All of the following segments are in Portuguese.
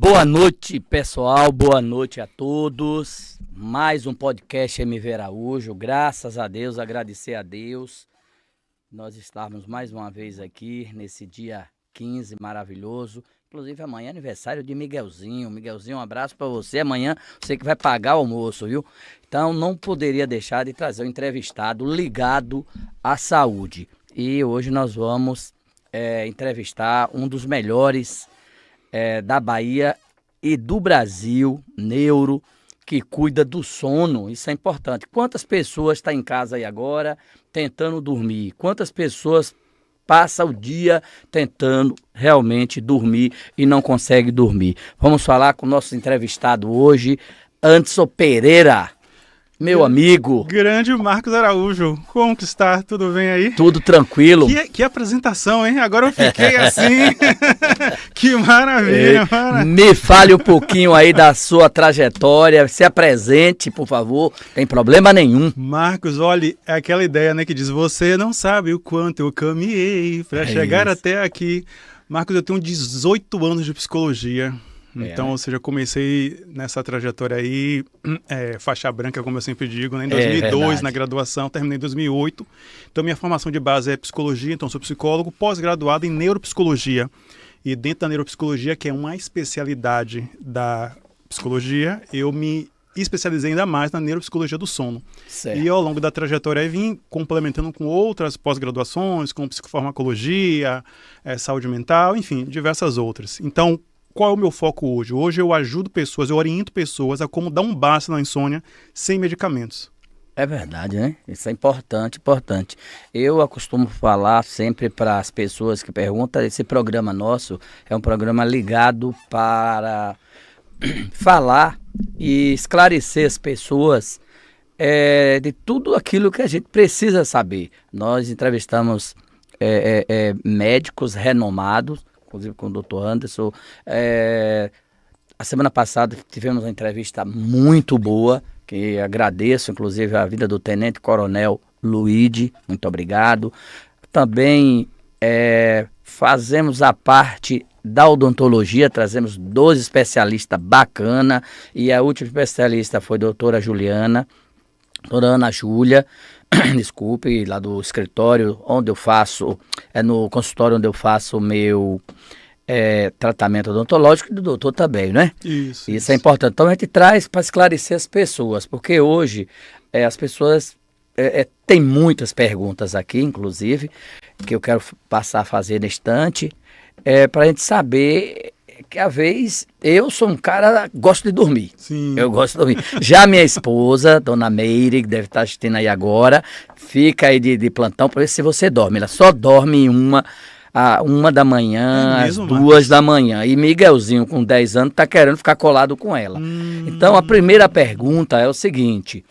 Boa noite, pessoal, boa noite a todos. Mais um podcast MV Araújo, graças a Deus, agradecer a Deus. Nós estamos mais uma vez aqui nesse dia 15 maravilhoso. Inclusive amanhã é aniversário de Miguelzinho. Miguelzinho, um abraço para você. Amanhã você que vai pagar o almoço, viu? Então não poderia deixar de trazer um entrevistado ligado à saúde. E hoje nós vamos entrevistar um dos melhores da Bahia e do Brasil, neuro, que cuida do sono. Isso é importante. Quantas pessoas estão em casa aí agora tentando dormir? Quantas pessoas passam o dia tentando realmente dormir e não conseguem dormir? Vamos falar com o nosso entrevistado hoje, Anderson Pereira. Meu amigo. Grande Marcos Araújo. Como que está? Tudo bem aí? Tudo tranquilo. Que apresentação, hein? Agora eu fiquei assim. Que maravilha, Me fale um pouquinho aí da sua trajetória. Se apresente, por favor. Tem problema nenhum. Marcos, olha, é aquela ideia, né, que diz: você não sabe o quanto eu caminhei para chegar até aqui. Marcos, eu tenho 18 anos de psicologia. Então, ou seja, comecei nessa trajetória aí, faixa branca, como eu sempre digo, né? Em 2002, na graduação, terminei em 2008. Então, minha formação de base é psicologia, então sou psicólogo, pós-graduado em neuropsicologia. E dentro da neuropsicologia, que é uma especialidade da psicologia, eu me especializei ainda mais na neuropsicologia do sono. Certo. E ao longo da trajetória aí vim complementando com outras pós-graduações, com psicofarmacologia, saúde mental, enfim, diversas outras. Então, qual é o meu foco hoje? Hoje eu ajudo pessoas, eu oriento pessoas a como dar um basta na insônia sem medicamentos. É verdade, né? Isso é importante, importante. Eu costumo falar sempre para as pessoas que perguntam, esse programa nosso é um programa ligado para falar e esclarecer as pessoas de tudo aquilo que a gente precisa saber. Nós entrevistamos médicos renomados, inclusive com o Dr. Anderson. A semana passada tivemos uma entrevista muito boa, que agradeço, inclusive, a vida do Tenente Coronel Luigi, muito obrigado. Também fazemos a parte da odontologia, trazemos 12 especialistas bacana, e a última especialista foi a doutora Juliana, doutora Ana Júlia, desculpe, lá do escritório onde eu faço, no consultório onde eu faço o meu tratamento odontológico, e do doutor também, né? Isso é importante. Então a gente traz para esclarecer as pessoas, porque hoje as pessoas têm muitas perguntas aqui, inclusive, que eu quero passar a fazer na estante, para a gente saber que às vezes eu sou um cara que gosto de dormir. Sim. Eu gosto de dormir. Já minha esposa, dona Meire, que deve estar assistindo aí agora, fica aí de plantão para ver se você dorme. Ela só dorme uma da manhã, às 2 da manhã. E Miguelzinho, com 10 anos, tá querendo ficar colado com ela. Então a primeira pergunta é o seguinte: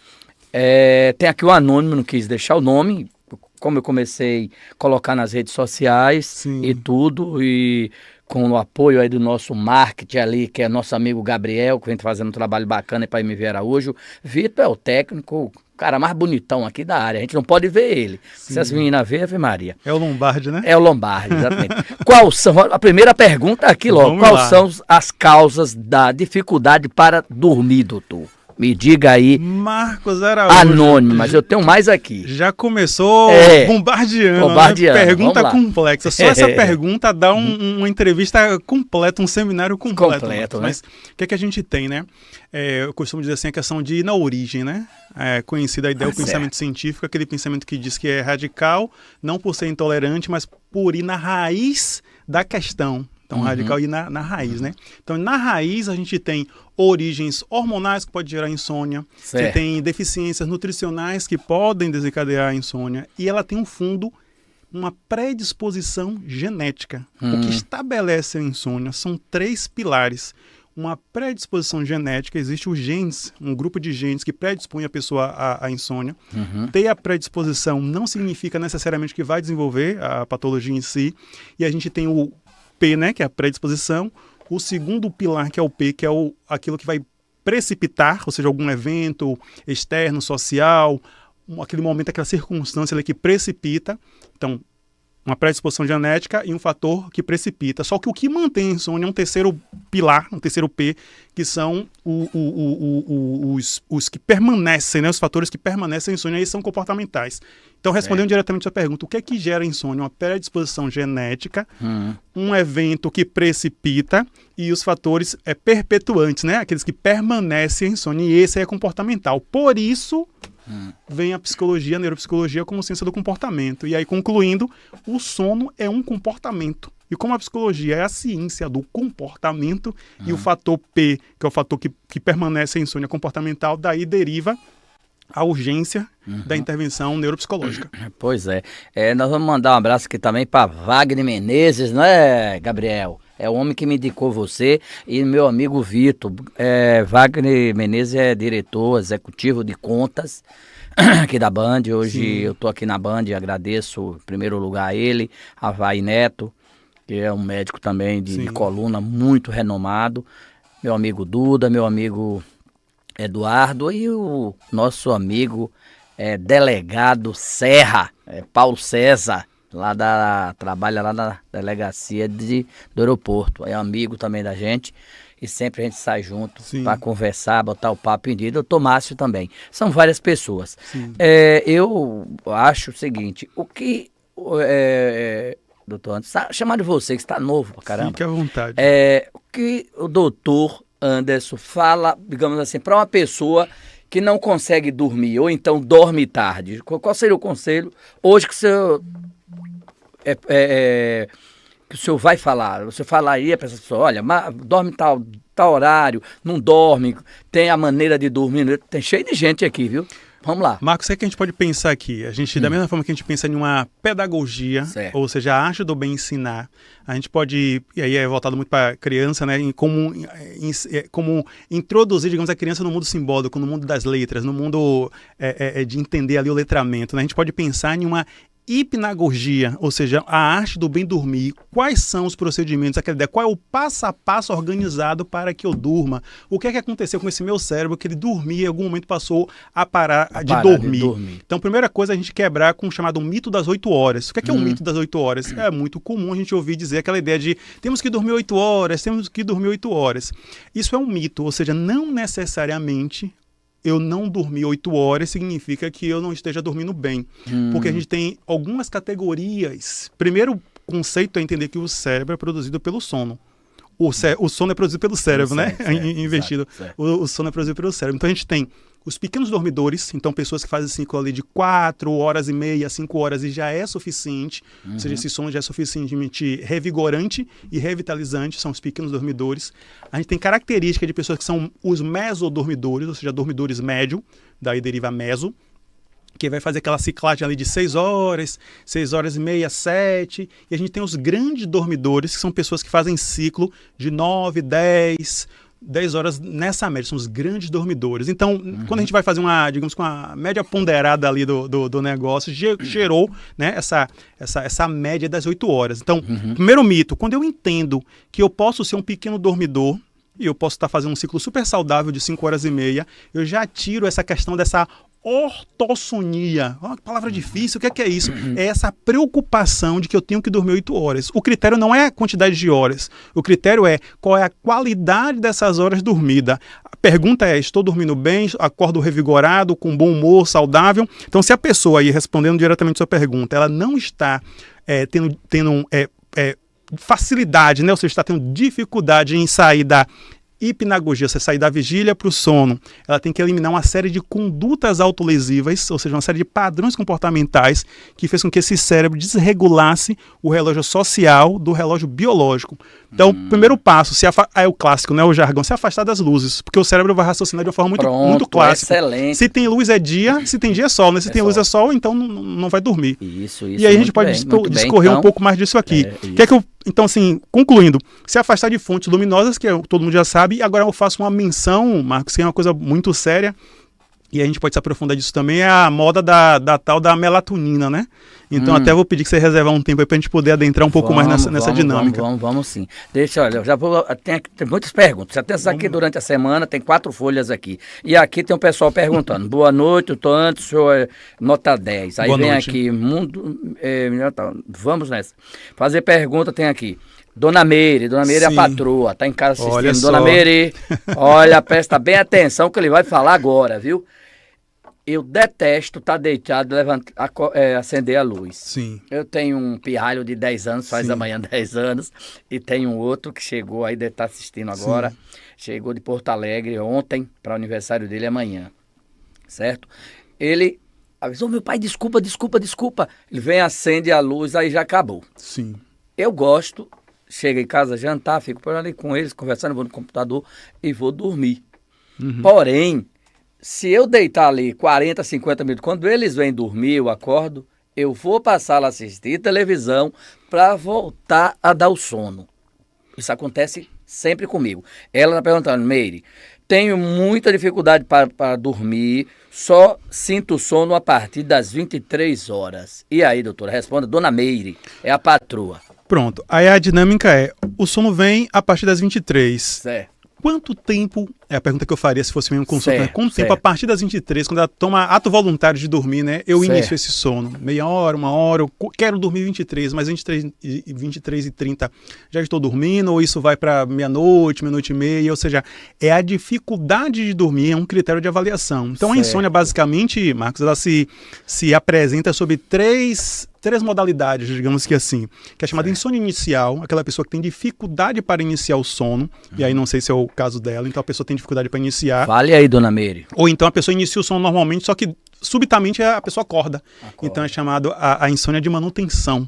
tem aqui o anônimo, não quis deixar o nome, como eu comecei a colocar nas redes sociais. Sim. E tudo, e com o apoio aí do nosso marketing ali, que é nosso amigo Gabriel, que vem fazendo um trabalho bacana para MV Araújo. Vitor é o técnico, o cara mais bonitão aqui da área. A gente não pode ver ele. Sim. Se as meninas verem, Ave Maria. É o Lombardi, né? É o Lombardi, exatamente. Quais são, a primeira pergunta aqui logo, quais são as causas da dificuldade para dormir, doutor? Me diga aí. Marcos Araújo. Anônimo, mas eu tenho mais aqui. Já começou bombardeando. Né? Pergunta complexa. Só essa pergunta dá uma entrevista completa, um seminário completo. Né? Mas o que é que a gente tem, né? Eu costumo dizer assim, a questão de ir na origem, né? Conhecida a ideia do pensamento científico, aquele pensamento que diz que é radical, não por ser intolerante, mas por ir na raiz da questão. Então, radical ir na raiz, né? Então, na raiz, a gente tem origens hormonais que podem gerar insônia. Certo. Você tem deficiências nutricionais que podem desencadear a insônia. E ela tem um fundo, uma predisposição genética. O que estabelece a insônia são 3 pilares. Uma predisposição genética, existe os genes, um grupo de genes que predispõe a pessoa à insônia. Ter a predisposição não significa necessariamente que vai desenvolver a patologia em si. E a gente tem o P, né, que é a predisposição. O segundo pilar, que é o P, que é aquilo que vai precipitar, ou seja, algum evento externo, social, aquele momento, aquela circunstância ali que precipita. Então, uma predisposição genética e um fator que precipita. Só que o que mantém a insônia é um terceiro pilar, um terceiro P, que são os que permanecem, né? Os fatores que permanecem a insônia, e são comportamentais. Então, respondendo diretamente a pergunta, o que é que gera insônia? Uma predisposição genética, um evento que precipita e os fatores perpetuantes, né? Aqueles que permanecem a insônia, e esse é comportamental. Por isso, vem a psicologia, a neuropsicologia como ciência do comportamento. E aí, concluindo, o sono é um comportamento. E como a psicologia é a ciência do comportamento, e o fator P, que é o fator que permanece a insônia comportamental, daí deriva a urgência da intervenção neuropsicológica. Pois é. Nós vamos mandar um abraço aqui também para Wagner Menezes, né, Gabriel? É o homem que me indicou você e meu amigo Vitor. Wagner Menezes é diretor executivo de contas aqui da Band. Hoje eu estou aqui na Band e agradeço em primeiro lugar a ele, a Vai Neto, que é um médico também de coluna muito renomado. Meu amigo Duda, meu amigo Eduardo e o nosso amigo delegado Serra, Paulo César, trabalha lá na delegacia do aeroporto, é amigo também da gente e sempre a gente sai junto para conversar, botar o papo em dia. Doutor Márcio também, são várias pessoas. Eu acho o seguinte, o que, doutor Anderson, chamar de você que está novo pra caramba. Fique à vontade. O que o doutor Anderson fala, digamos assim, para uma pessoa que não consegue dormir ou então dorme tarde? Qual seria o conselho hoje que o senhor que o senhor vai falar? Você falaria para essa pessoa, olha, dorme tal horário, não dorme, tem a maneira de dormir, tem cheio de gente aqui, viu? Vamos lá. Marcos, o que a gente pode pensar aqui? A gente, da mesma forma que a gente pensa em uma pedagogia, ou seja, a arte do bem ensinar, a gente pode, e aí é voltado muito para a criança, né, em como introduzir, digamos, a criança no mundo simbólico, no mundo das letras, no mundo de entender ali o letramento, né? A gente pode pensar em uma hipnagogia, ou seja, a arte do bem dormir. Quais são os procedimentos, aquela ideia, qual é o passo a passo organizado para que eu durma? O que é que aconteceu com esse meu cérebro que ele dormia e em algum momento passou a parar de dormir? Então, primeira coisa, a gente quebrar com o chamado mito das 8 horas. O que é o mito das 8 horas? É muito comum a gente ouvir dizer aquela ideia de temos que dormir 8 horas, temos que dormir 8 horas. Isso é um mito, ou seja, não necessariamente eu não dormir 8 horas significa que eu não esteja dormindo bem. Porque a gente tem algumas categorias. Primeiro conceito é entender que o cérebro é produzido pelo sono. O sono é produzido pelo cérebro, né? Investido. Certo. O sono é produzido pelo cérebro. Então a gente tem os pequenos dormidores, então pessoas que fazem ciclo ali de 4 horas e meia, 5 horas e já é suficiente, ou seja, esse sono já é suficientemente revigorante e revitalizante, são os pequenos dormidores. A gente tem característica de pessoas que são os mesodormidores, ou seja, dormidores médio, daí deriva meso, que vai fazer aquela ciclagem ali de 6 horas e meia, 7, e a gente tem os grandes dormidores, que são pessoas que fazem ciclo de 9, 10 horas nessa média, são os grandes dormidores. Então, quando a gente vai fazer com uma média ponderada ali do negócio, gerou, né, essa média das 8 horas. Então, primeiro mito, quando eu entendo que eu posso ser um pequeno dormidor, e eu posso estar fazendo um ciclo super saudável de 5 horas e meia, eu já tiro essa questão dessa ortossonia. Oh, que palavra difícil, o que é isso? É essa preocupação de que eu tenho que dormir 8 horas. O critério não é a quantidade de horas, o critério é qual é a qualidade dessas horas dormida. A pergunta é, estou dormindo bem, acordo revigorado, com bom humor, saudável? Então, se a pessoa, aí respondendo diretamente a sua pergunta, ela não está tendo facilidade, né? Ou seja, está tendo dificuldade em sair da hipnagogia, você sair da vigília para o sono, ela tem que eliminar uma série de condutas autolesivas, ou seja, uma série de padrões comportamentais que fez com que esse cérebro desregulasse o relógio social do relógio biológico. Então, primeiro passo, é o clássico, né, o jargão, se afastar das luzes, porque o cérebro vai raciocinar de uma forma muito clássica. Excelente. Se tem luz é dia, se tem dia é sol, né? Se tem luz é sol, então não vai dormir. Isso. E aí a gente pode discorrer um pouco mais disso aqui. Então, assim, concluindo, se afastar de fontes luminosas, que todo mundo já sabe, e agora eu faço uma menção, Marcos, que é uma coisa muito séria, e a gente pode se aprofundar disso também, é a moda da tal da melatonina, né? Então até vou pedir que você reservar um tempo aí pra gente poder adentrar um pouco mais nessa dinâmica. Vamos sim. Deixa, olha, eu já vou, tem muitas perguntas. Até essa aqui durante a semana, tem 4 folhas aqui. E aqui tem um pessoal perguntando, boa noite, eu tô antes, o senhor é nota 10. Aí Boa vem noite. aqui, vamos nessa. Fazer pergunta tem aqui. Dona Meire é a Sim. patroa, tá em casa assistindo. Olha Dona só. Meire, olha, presta bem atenção que ele vai falar agora, viu? Eu detesto estar deitado e acender a luz. Sim. Eu tenho um pirralho de 10 anos, faz Sim. amanhã 10 anos, e tenho um outro que chegou aí, deve estar assistindo agora, chegou de Porto Alegre ontem, para o aniversário dele amanhã, certo? Ele avisou, meu pai, desculpa. Ele vem, acende a luz, aí já acabou. Sim. Eu gosto, chego em casa, jantar, fico por ali com eles, conversando, vou no computador e vou dormir. Porém, se eu deitar ali 40, 50 minutos, quando eles vêm dormir, eu acordo, eu vou passar a assistir televisão para voltar a dar o sono. Isso acontece sempre comigo. Ela está perguntando, Meire, tenho muita dificuldade para dormir, só sinto sono a partir das 23 horas. E aí, doutora, responda, Dona Meire, é a patroa. Pronto. Aí a dinâmica é, o sono vem a partir das 23. Certo. Quanto tempo, é a pergunta que eu faria se fosse mesmo consulta, né? Certo, Quanto tempo certo. a partir das 23, quando ela toma ato voluntário de dormir, né? Eu Certo. inicio esse sono. Meia hora, 1 hora, quero dormir 23, mas 23 e 30 já estou dormindo, ou isso vai para meia-noite e meia, ou seja, é a dificuldade de dormir, é um critério de avaliação. Então a Certo. insônia, basicamente, Marcos, ela se apresenta sobre três modalidades, digamos que assim, que é chamada insônia inicial, aquela pessoa que tem dificuldade para iniciar o sono, e aí não sei se é o caso dela, então a pessoa tem dificuldade para iniciar, Fale aí, Dona Meire. ou então a pessoa inicia o sono normalmente, só que subitamente a pessoa acorda. Então é chamado a insônia de manutenção.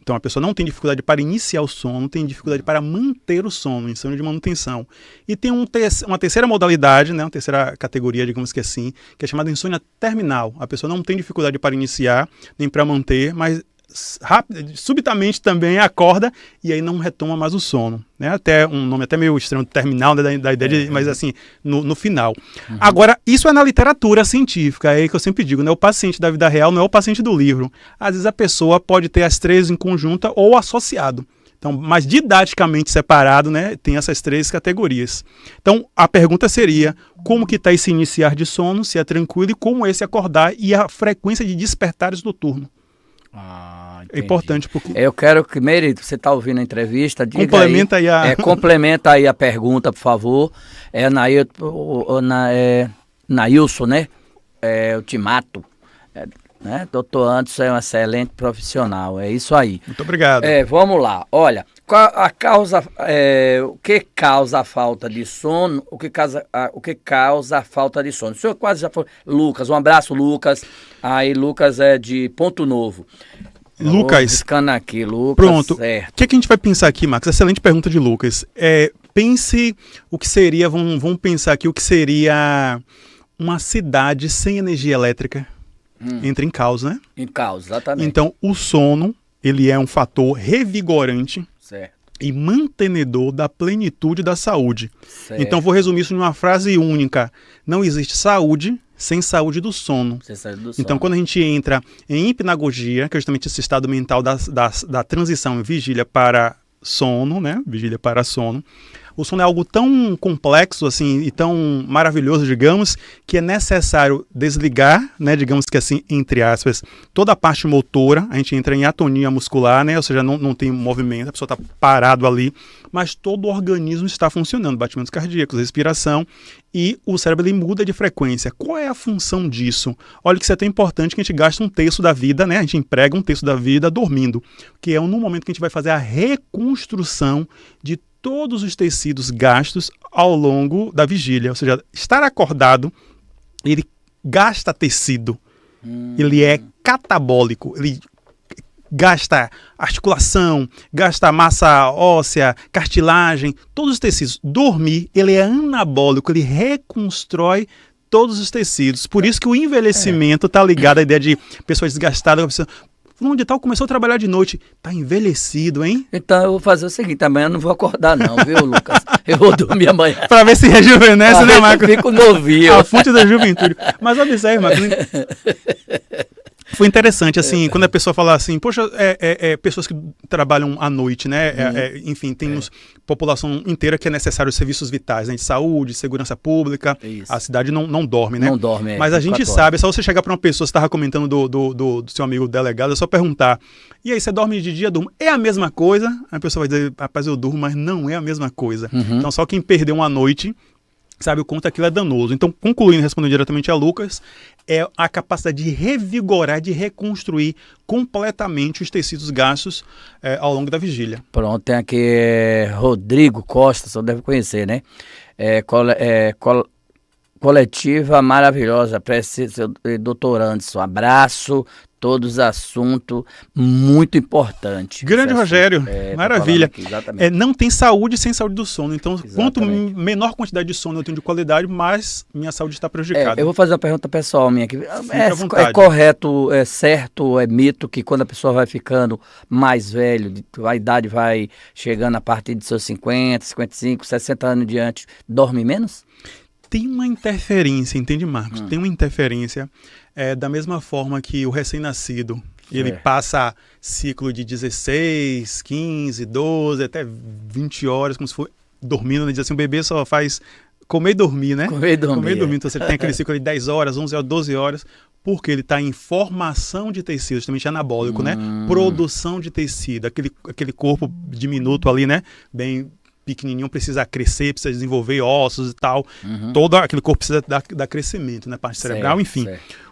Então a pessoa não tem dificuldade para iniciar o sono, tem dificuldade para manter o sono, insônia de manutenção. E tem uma terceira modalidade, né, uma terceira categoria, digamos que assim, que é chamada insônia terminal. A pessoa não tem dificuldade para iniciar, nem para manter, mas subitamente também acorda e aí não retoma mais o sono, né? Até um nome até meio estranho, terminal, né? da ideia de, mas assim, no final. Agora, isso é na literatura científica, é aí que eu sempre digo, né? O paciente da vida real não é o paciente do livro. Às vezes a pessoa pode ter as três em conjunta ou associado. Então, mas didaticamente separado, né? Tem essas três categorias. Então, a pergunta seria, como que está esse iniciar de sono, se é tranquilo, e como esse acordar e a frequência de despertares noturno. É importante porque... Eu quero que, Meire, você está ouvindo a entrevista, diga Complementa aí a... complementa aí a pergunta, por favor. É Nailson, né? É o Timato. Né? Doutor Anderson é um excelente profissional, é isso aí. Muito obrigado. Vamos lá, olha, o que causa a falta de sono, o que causa a falta de sono? O senhor quase já falou, Lucas, um abraço, Lucas, aí Lucas é de Ponto Novo. Lucas, Buscando aqui, Lucas. Pronto. O Certo. que a gente vai pensar aqui, Marcos? Excelente pergunta de Lucas. Pense o que seria, vamos pensar aqui o que seria uma cidade sem energia elétrica. Entra em causa, né? Em causa, exatamente. Então, o sono, ele é um fator revigorante Certo. e mantenedor da plenitude da saúde. Certo. Então, vou resumir isso numa frase única. Não existe saúde sem saúde do sono. Então, quando a gente entra em hipnagogia, que é justamente esse estado mental da transição vigília para sono, né? Vigília para sono. O sono é algo tão complexo assim e tão maravilhoso, digamos, que é necessário desligar, né, digamos que assim, entre aspas, toda a parte motora. A gente entra em atonia muscular, né, ou seja, não tem movimento, a pessoa está parado ali, mas todo o organismo está funcionando, batimentos cardíacos, respiração, e o cérebro ele muda de frequência. Qual é a função disso? Olha que isso é tão importante que a gente gasta 1/3 da vida, né, a gente emprega 1/3 da vida dormindo, que é no momento que a gente vai fazer a reconstrução de todos os tecidos gastos ao longo da vigília. Ou seja, estar acordado, ele gasta tecido, ele é catabólico, ele gasta articulação, gasta massa óssea, cartilagem, todos os tecidos. Dormir, ele é anabólico, ele reconstrói todos os tecidos. Por isso que o envelhecimento está ligado à ideia de pessoas desgastadas, fulano de tal começou a trabalhar de noite. Tá envelhecido, hein? Então eu vou fazer o seguinte, amanhã eu não vou acordar não, viu, Lucas? Eu vou dormir amanhã. Pra ver se rejuvenesce, né, Marcos? Eu fico novinho. A fonte da juventude. Mas observe, Marcos, foi interessante, assim, quando a pessoa fala assim, poxa, pessoas que trabalham à noite, né? Enfim, temos população inteira que é necessário os serviços vitais, né? De saúde, segurança pública. Isso. A cidade não dorme, né? Não dorme, Mas a gente sabe, é só você chegar para uma pessoa, você estava comentando do seu amigo delegado, é só perguntar, e aí, você dorme de dia, durmo? É a mesma coisa? Aí a pessoa vai dizer, rapaz, eu durmo, mas não é a mesma coisa. Então, só quem perdeu uma noite sabe o quanto aquilo é danoso. Então, concluindo, respondendo diretamente a Lucas, é a capacidade de revigorar, de reconstruir completamente os tecidos gastos ao longo da vigília. Pronto, tem aqui Rodrigo Costa, você deve conhecer, né? Coletiva maravilhosa, doutor Anderson, abraço, todos os assuntos, muito importante. Grande Rogério, maravilha. Aqui, não tem saúde sem saúde do sono, então exatamente. Quanto menor quantidade de sono eu tenho de qualidade, mais minha saúde está prejudicada. Eu vou fazer uma pergunta pessoal minha aqui. À Correto, é certo, é mito que quando a pessoa vai ficando mais velho, a idade vai chegando a partir de seus 50, 55, 60 anos em diante, dorme menos? Tem uma interferência, entende, Marcos? Tem uma interferência da mesma forma que o recém-nascido, ele passa ciclo de 16, 15, 12, até 20 horas, como se for dormindo, né? Diz assim, o bebê só faz comer e dormir, né? Comer e dormir. Então você tem aquele ciclo de 10 horas, 11 horas, 12 horas, porque ele está em formação de tecido, justamente anabólico, né? Produção de tecido, aquele corpo diminuto ali, né? Bem pequenininho, precisa crescer, precisa desenvolver ossos e tal. Todo aquele corpo precisa dar crescimento, né? Parte cerebral, enfim. Certo.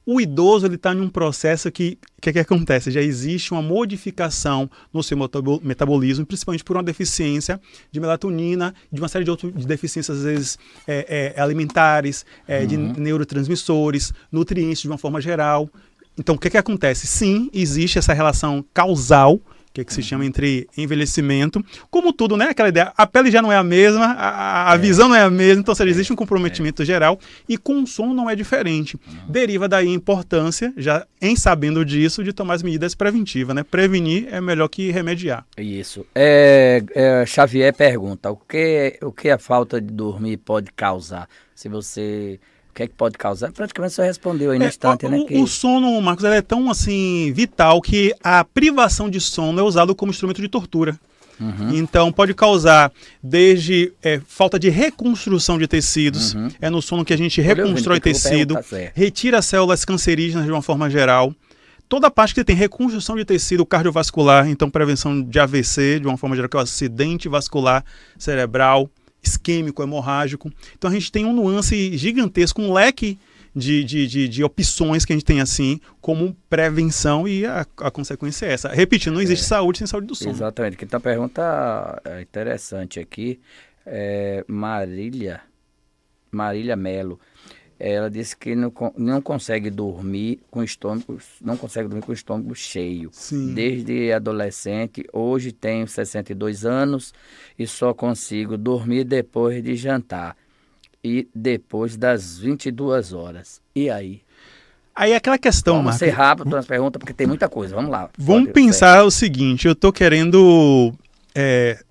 O idoso ele está em um processo que acontece? Já existe uma modificação no seu metabolismo, principalmente por uma deficiência de melatonina, de uma série de outras deficiências, às vezes, alimentares, de neurotransmissores, nutrientes de uma forma geral. Então, o que acontece? Sim, existe essa relação causal, que se chama entre envelhecimento, como tudo, né? Aquela ideia, a pele já não é a mesma, a visão não é a mesma, então seja, existe um comprometimento geral, e com o sono não é diferente. Deriva daí a importância, já em sabendo disso, de tomar as medidas preventivas, né? Prevenir é melhor que remediar. Isso. Xavier pergunta, o que a falta de dormir pode causar? Se você... O que é que pode causar? Praticamente você respondeu aí no instante, né? O sono, Marcos, ele é tão assim vital que a privação de sono é usado como instrumento de tortura. Então pode causar desde falta de reconstrução de tecidos, é no sono que a gente reconstrói tecido, retira células cancerígenas de uma forma geral. Toda a parte que tem reconstrução de tecido cardiovascular, então prevenção de AVC, de uma forma geral, que é o acidente vascular cerebral, isquêmico, hemorrágico. Então a gente tem um nuance gigantesco, um leque de opções que a gente tem assim, como prevenção, e a consequência é essa. Repetindo, não existe saúde sem saúde do sono. Exatamente. Então a pergunta interessante aqui, Marília Melo. Ela disse que não consegue dormir com o estômago cheio. Sim. Desde adolescente, hoje tenho 62 anos e só consigo dormir depois de jantar e depois das 22 horas. E aí? Aí é aquela questão, Vamos Marcos. ser rápido nas perguntas, porque tem muita coisa. Vamos lá. Vamos pensar o seguinte, eu estou querendo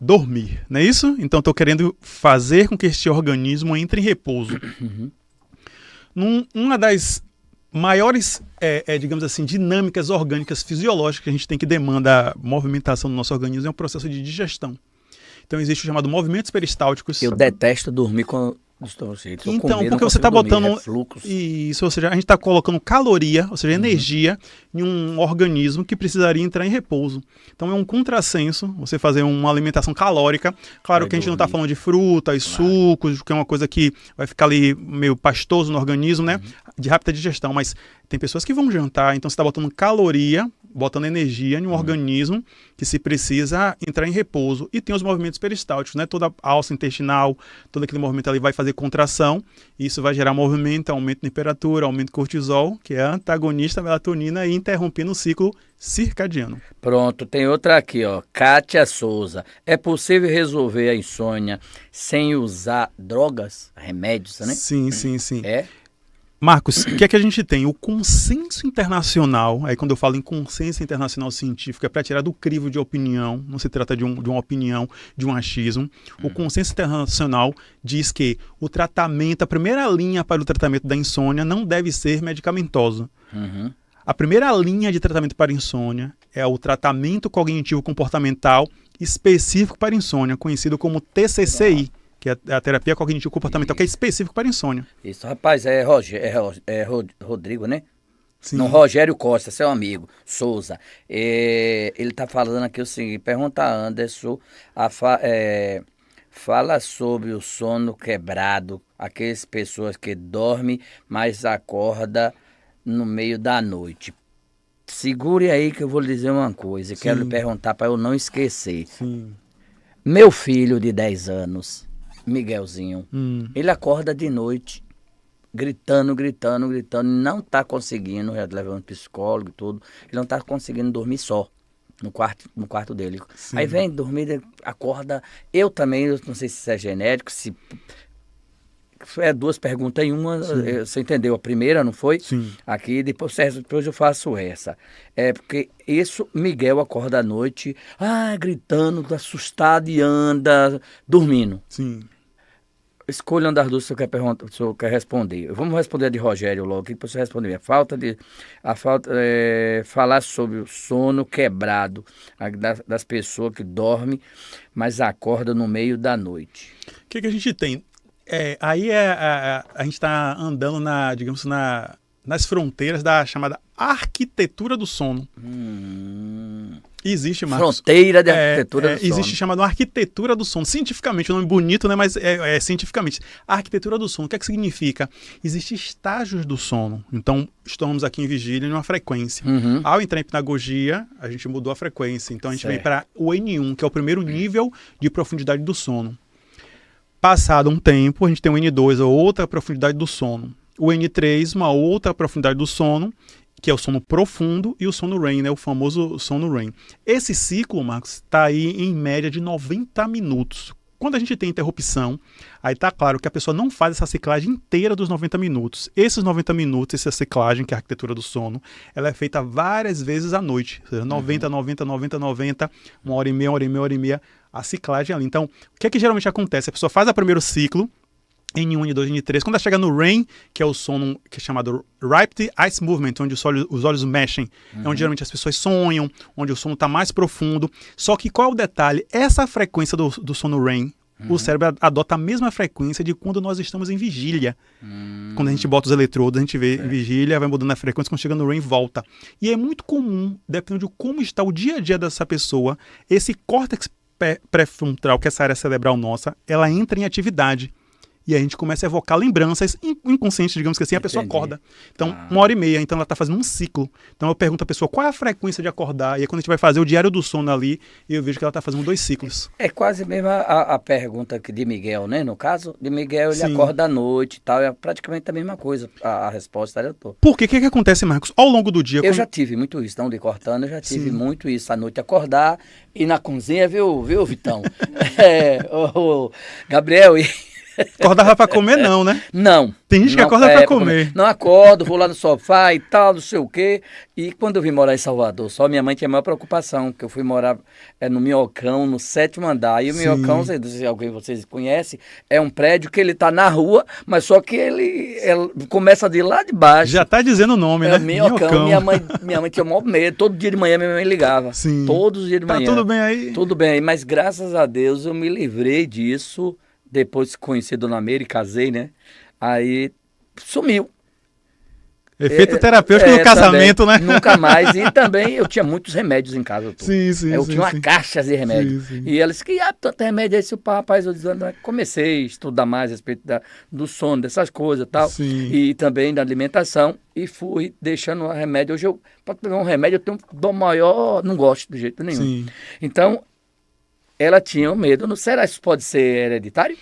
dormir, não é isso? Então estou querendo fazer com que este organismo entre em repouso. Uma das maiores, digamos assim, dinâmicas orgânicas fisiológicas que a gente tem que demanda movimentação do nosso organismo é um processo de digestão. Então existe o chamado movimentos peristálticos. Eu detesto dormir com estômago cheio. Então, porque você está botando isso, ou seja, a gente está colocando caloria, ou seja, energia em um organismo que precisaria entrar em repouso. Então é um contrassenso você fazer uma alimentação calórica. Claro que a gente não está falando de frutas, sucos, que é uma coisa que vai ficar ali meio pastoso no organismo, né? De rápida digestão, mas tem pessoas que vão jantar, então você está botando caloria, botando energia em um organismo que se precisa entrar em repouso. E tem os movimentos peristálticos, né? Toda a alça intestinal, todo aquele movimento ali vai fazer contração, e isso vai gerar movimento, aumento de temperatura, aumento de cortisol, que é antagonista à melatonina, e interrompendo o ciclo circadiano. Pronto, tem outra aqui, ó. Kátia Souza. É possível resolver a insônia sem usar drogas, remédios, né? Sim. Marcos, o que é que a gente tem? O consenso internacional, aí quando eu falo em consenso internacional científico, é para tirar do crivo de opinião, não se trata de uma opinião, de um achismo. O consenso internacional diz que o tratamento, a primeira linha para o tratamento da insônia não deve ser medicamentosa. Uhum. A primeira linha de tratamento para insônia é o tratamento cognitivo comportamental específico para insônia, conhecido como TCCI. Que é a terapia cognitivo comportamental, que é específico para insônia. Isso, rapaz, Rodrigo, né? Sim. Não, Rogério Costa, seu amigo, Souza. Ele tá falando aqui o seguinte, pergunta a Anderson, fala sobre o sono quebrado, aquelas pessoas que dormem, mas acorda no meio da noite. Segure aí que eu vou lhe dizer uma coisa, quero lhe perguntar para eu não esquecer. Sim. Meu filho de 10 anos, Miguelzinho, ele acorda de noite, gritando, não tá conseguindo, já levando psicólogo e tudo, ele não tá conseguindo dormir só, no quarto dele. Sim. Aí vem dormir, acorda, eu também, eu não sei se isso é genético, se... É duas perguntas em uma, você entendeu a primeira, não foi? Sim. Aqui, depois eu faço essa. É porque isso, Miguel acorda à noite, gritando, assustado e anda dormindo. Sim. Escolha uma das duas que o senhor quer responder. Vamos responder a de Rogério logo, que você responder. Falar sobre o sono quebrado das pessoas que dormem, mas acordam no meio da noite. O que a gente tem? A gente está andando nas fronteiras da chamada arquitetura do sono. Existe, Marcos. Fronteira de arquitetura do sono. Existe chamada arquitetura do sono. Cientificamente, um nome bonito, né? Mas cientificamente. A arquitetura do sono, o que é que significa? Existem estágios do sono. Então, estamos aqui em vigília em uma frequência. Ao entrar em hipnagogia, a gente mudou a frequência. Então, a gente vem para o N1, que é o primeiro nível de profundidade do sono. Passado um tempo, a gente tem o N2, a outra profundidade do sono. O N3, uma outra profundidade do sono, que é o sono profundo, e o sono REM, né? O famoso sono REM. Esse ciclo, Marcos, está aí em média de 90 minutos. Quando a gente tem interrupção, aí está claro que a pessoa não faz essa ciclagem inteira dos 90 minutos. Esses 90 minutos, essa ciclagem, que é a arquitetura do sono, ela é feita várias vezes à noite. Ou seja, 90, 90, uma hora e meia, a ciclagem ali. Então, o que é que geralmente acontece? A pessoa faz o primeiro ciclo, N1, N2, N3. Quando ela chega no REM, que é o sono que é chamado Rapid Eye Movement, onde os olhos mexem, é onde geralmente as pessoas sonham, onde o sono está mais profundo. Só que qual é o detalhe? Essa frequência do sono REM, o cérebro adota a mesma frequência de quando nós estamos em vigília. Quando a gente bota os eletrodos, a gente vê em vigília, vai mudando a frequência, quando chega no REM, volta. E é muito comum, dependendo de como está o dia a dia dessa pessoa, esse córtex pré-frontal, que é essa área cerebral nossa, ela entra em atividade. E aí a gente começa a evocar lembranças inconscientes, digamos que assim, a pessoa acorda. Então, uma hora e meia, então ela está fazendo um ciclo. Então eu pergunto à pessoa qual é a frequência de acordar, e aí quando a gente vai fazer o diário do sono ali, eu vejo que ela está fazendo 2 ciclos. É quase mesmo a pergunta de Miguel, né? No caso, de Miguel, ele acorda à noite e tal, é praticamente a mesma coisa, a resposta era toda. Por quê? O que acontece, Marcos? Ao longo do dia... Eu já tive muito isso, não de cortando, eu já tive muito isso, à noite acordar, e na cozinha, viu Vitão? Gabriel... Acordava pra comer não, né? Não. Tem gente que acorda pra comer. Não acordo, vou lá no sofá e tal, não sei o quê. E quando eu vim morar em Salvador, só minha mãe tinha a maior preocupação, porque eu fui morar no Minhocão, no 7º andar. E o Minhocão, se alguém vocês conhecem, é um prédio que ele tá na rua, mas só que ele começa de lá de baixo. Já tá dizendo o nome, né? Minhocão. Minha mãe tinha o maior medo. Todo dia de manhã minha mãe ligava. Sim. Todos os dias de manhã. Tá tudo bem aí? Tudo bem aí, mas graças a Deus eu me livrei disso. Depois que conheci Dona Meire e casei, né? Aí sumiu. Efeito terapêutico no casamento, também, né? Nunca mais. E também eu tinha muitos remédios em casa. Sim. Eu tinha uma caixa de remédios. Sim. E ela disse que tanto remédio aí, se o rapaz, eu dizendo, comecei a estudar mais a respeito do sono, dessas coisas e tal. Sim. E também da alimentação. E fui deixando o remédio. Hoje para pegar um remédio, eu tenho dor maior, não gosto de jeito nenhum. Sim. Então, ela tinha medo. Será que isso pode ser hereditário?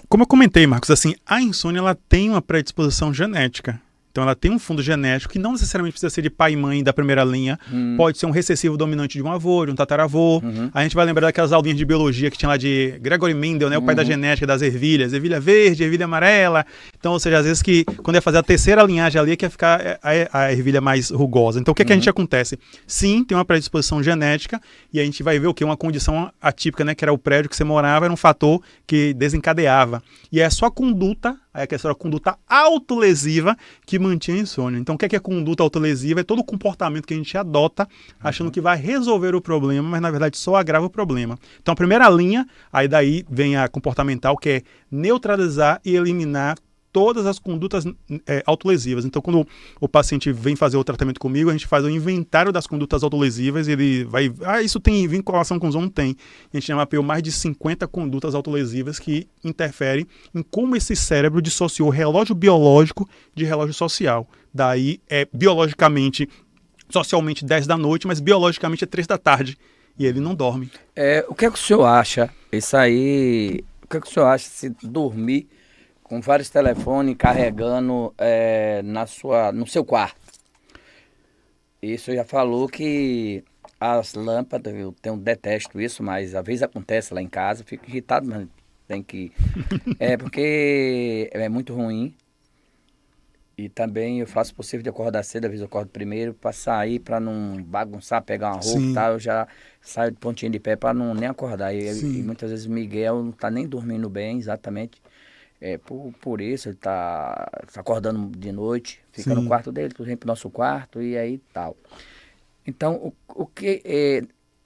Como eu comentei, Marcos, assim, a insônia ela tem uma predisposição genética. Então ela tem um fundo genético que não necessariamente precisa ser de pai e mãe da primeira linha. Pode ser um recessivo dominante de um avô, de um tataravô. A gente vai lembrar daquelas aulinhas de biologia que tinha lá de Gregory Mendel, né? O pai da genética das ervilhas. Ervilha verde, ervilha amarela. Então, ou seja, às vezes que quando ia fazer a terceira linhagem ali, que ia ficar a ervilha mais rugosa. Então o que a gente acontece? Sim, tem uma predisposição genética e a gente vai ver o que? Uma condição atípica, né? Que era o prédio que você morava, era um fator que desencadeava. E é só a conduta, aí a questão da conduta autolesiva que mantinha a insônia. Então, o que é conduta autolesiva? É todo o comportamento que a gente adota achando que vai resolver o problema, mas na verdade só agrava o problema. Então, a primeira linha, aí daí vem a comportamental, que é neutralizar e eliminar todas as condutas autolesivas. Então, quando o paciente vem fazer o tratamento comigo, a gente faz o inventário das condutas autolesivas e ele vai... isso tem vinculação com o sono? Tem. A gente mapeou mais de 50 condutas autolesivas que interferem em como esse cérebro dissociou relógio biológico de relógio social. Daí, biologicamente, socialmente 10 da noite, mas biologicamente é 3 da tarde. E ele não dorme. O que é que o senhor acha? Isso aí... O que é que o senhor acha se dormir com vários telefones carregando no seu quarto? Isso já falou que as lâmpadas, eu detesto isso, mas às vezes acontece lá em casa, fico irritado, mas tem que... porque é muito ruim. E também eu faço o possível de acordar cedo, às vezes eu acordo primeiro para sair, para não bagunçar, pegar uma roupa e tal, eu já saio de pontinha de pé para não nem acordar. E muitas vezes o Miguel não está nem dormindo bem, exatamente. Por isso, ele tá acordando de noite, fica no quarto dele, por exemplo, nosso quarto, e aí tal. Então,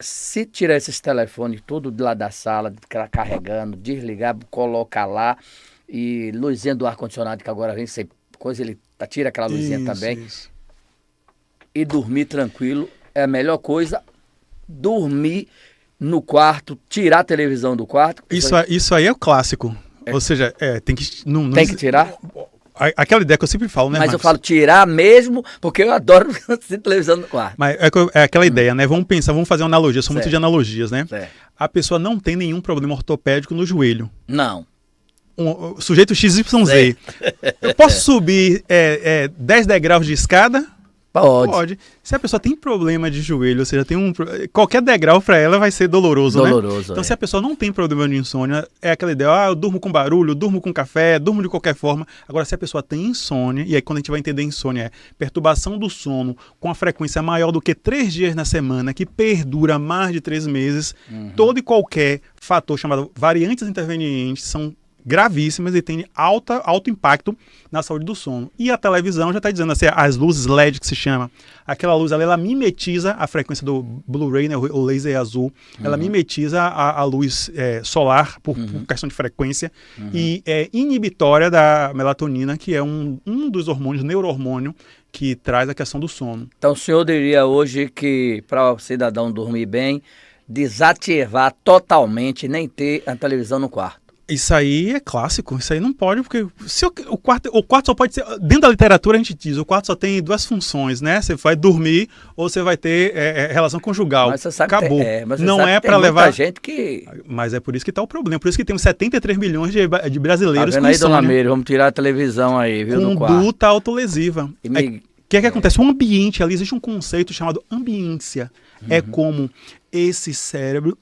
se tirar esses telefones tudo de lá da sala, carregando, desligar, colocar lá, e luzinha do ar-condicionado, que agora vem sem coisa, ele tira aquela luzinha também, e dormir tranquilo, é a melhor coisa, dormir no quarto, tirar a televisão do quarto. Isso aí é o clássico. Ou seja, tem que... Tem que tirar? Aquela ideia que eu sempre falo, né, Mas Marcos? eu falo tirar mesmo, porque eu adoro assistir televisão no quarto. Mas é aquela ideia, né? Vamos pensar, vamos fazer uma analogia. Eu sou muito de analogias, né? Certo. A pessoa não tem nenhum problema ortopédico no joelho. Não. Sujeito XYZ. Eu posso subir 10 degraus de escada? Pode. Se a pessoa tem problema de joelho, ou seja, qualquer degrau para ela vai ser doloroso, né? Então, se a pessoa não tem problema de insônia, é aquela ideia, eu durmo com barulho, eu durmo com café, durmo de qualquer forma. Agora, se a pessoa tem insônia, e aí quando a gente vai entender insônia, perturbação do sono com a frequência maior do que 3 dias na semana, que perdura mais de 3 meses, todo e qualquer fator chamado variantes intervenientes são gravíssimas e tem alto impacto na saúde do sono. E a televisão já está dizendo assim, as luzes LED que se chama, aquela luz ali, ela mimetiza a frequência do Blu-ray, né, o laser azul, ela mimetiza a luz solar por questão de frequência e é inibitória da melatonina, que é um dos hormônios, neuro-hormônio, que traz a questão do sono. Então o senhor diria hoje que para o cidadão dormir bem, desativar totalmente, nem ter a televisão no quarto? Isso aí é clássico, isso aí não pode, porque se o quarto só pode ser, dentro da literatura a gente diz, o quarto só tem 2 funções, né? Você vai dormir ou você vai ter relação conjugal. Mas você sabe acabou. Mas você não sabe é para levar levar gente que... Mas é por isso que tá o problema, por isso que temos 73 milhões de brasileiros com insônia. Dona Meire, vamos tirar a televisão aí, viu, do quarto. Conduta autolesiva. O que acontece? O ambiente ali, existe um conceito chamado ambiência. É como esse cérebro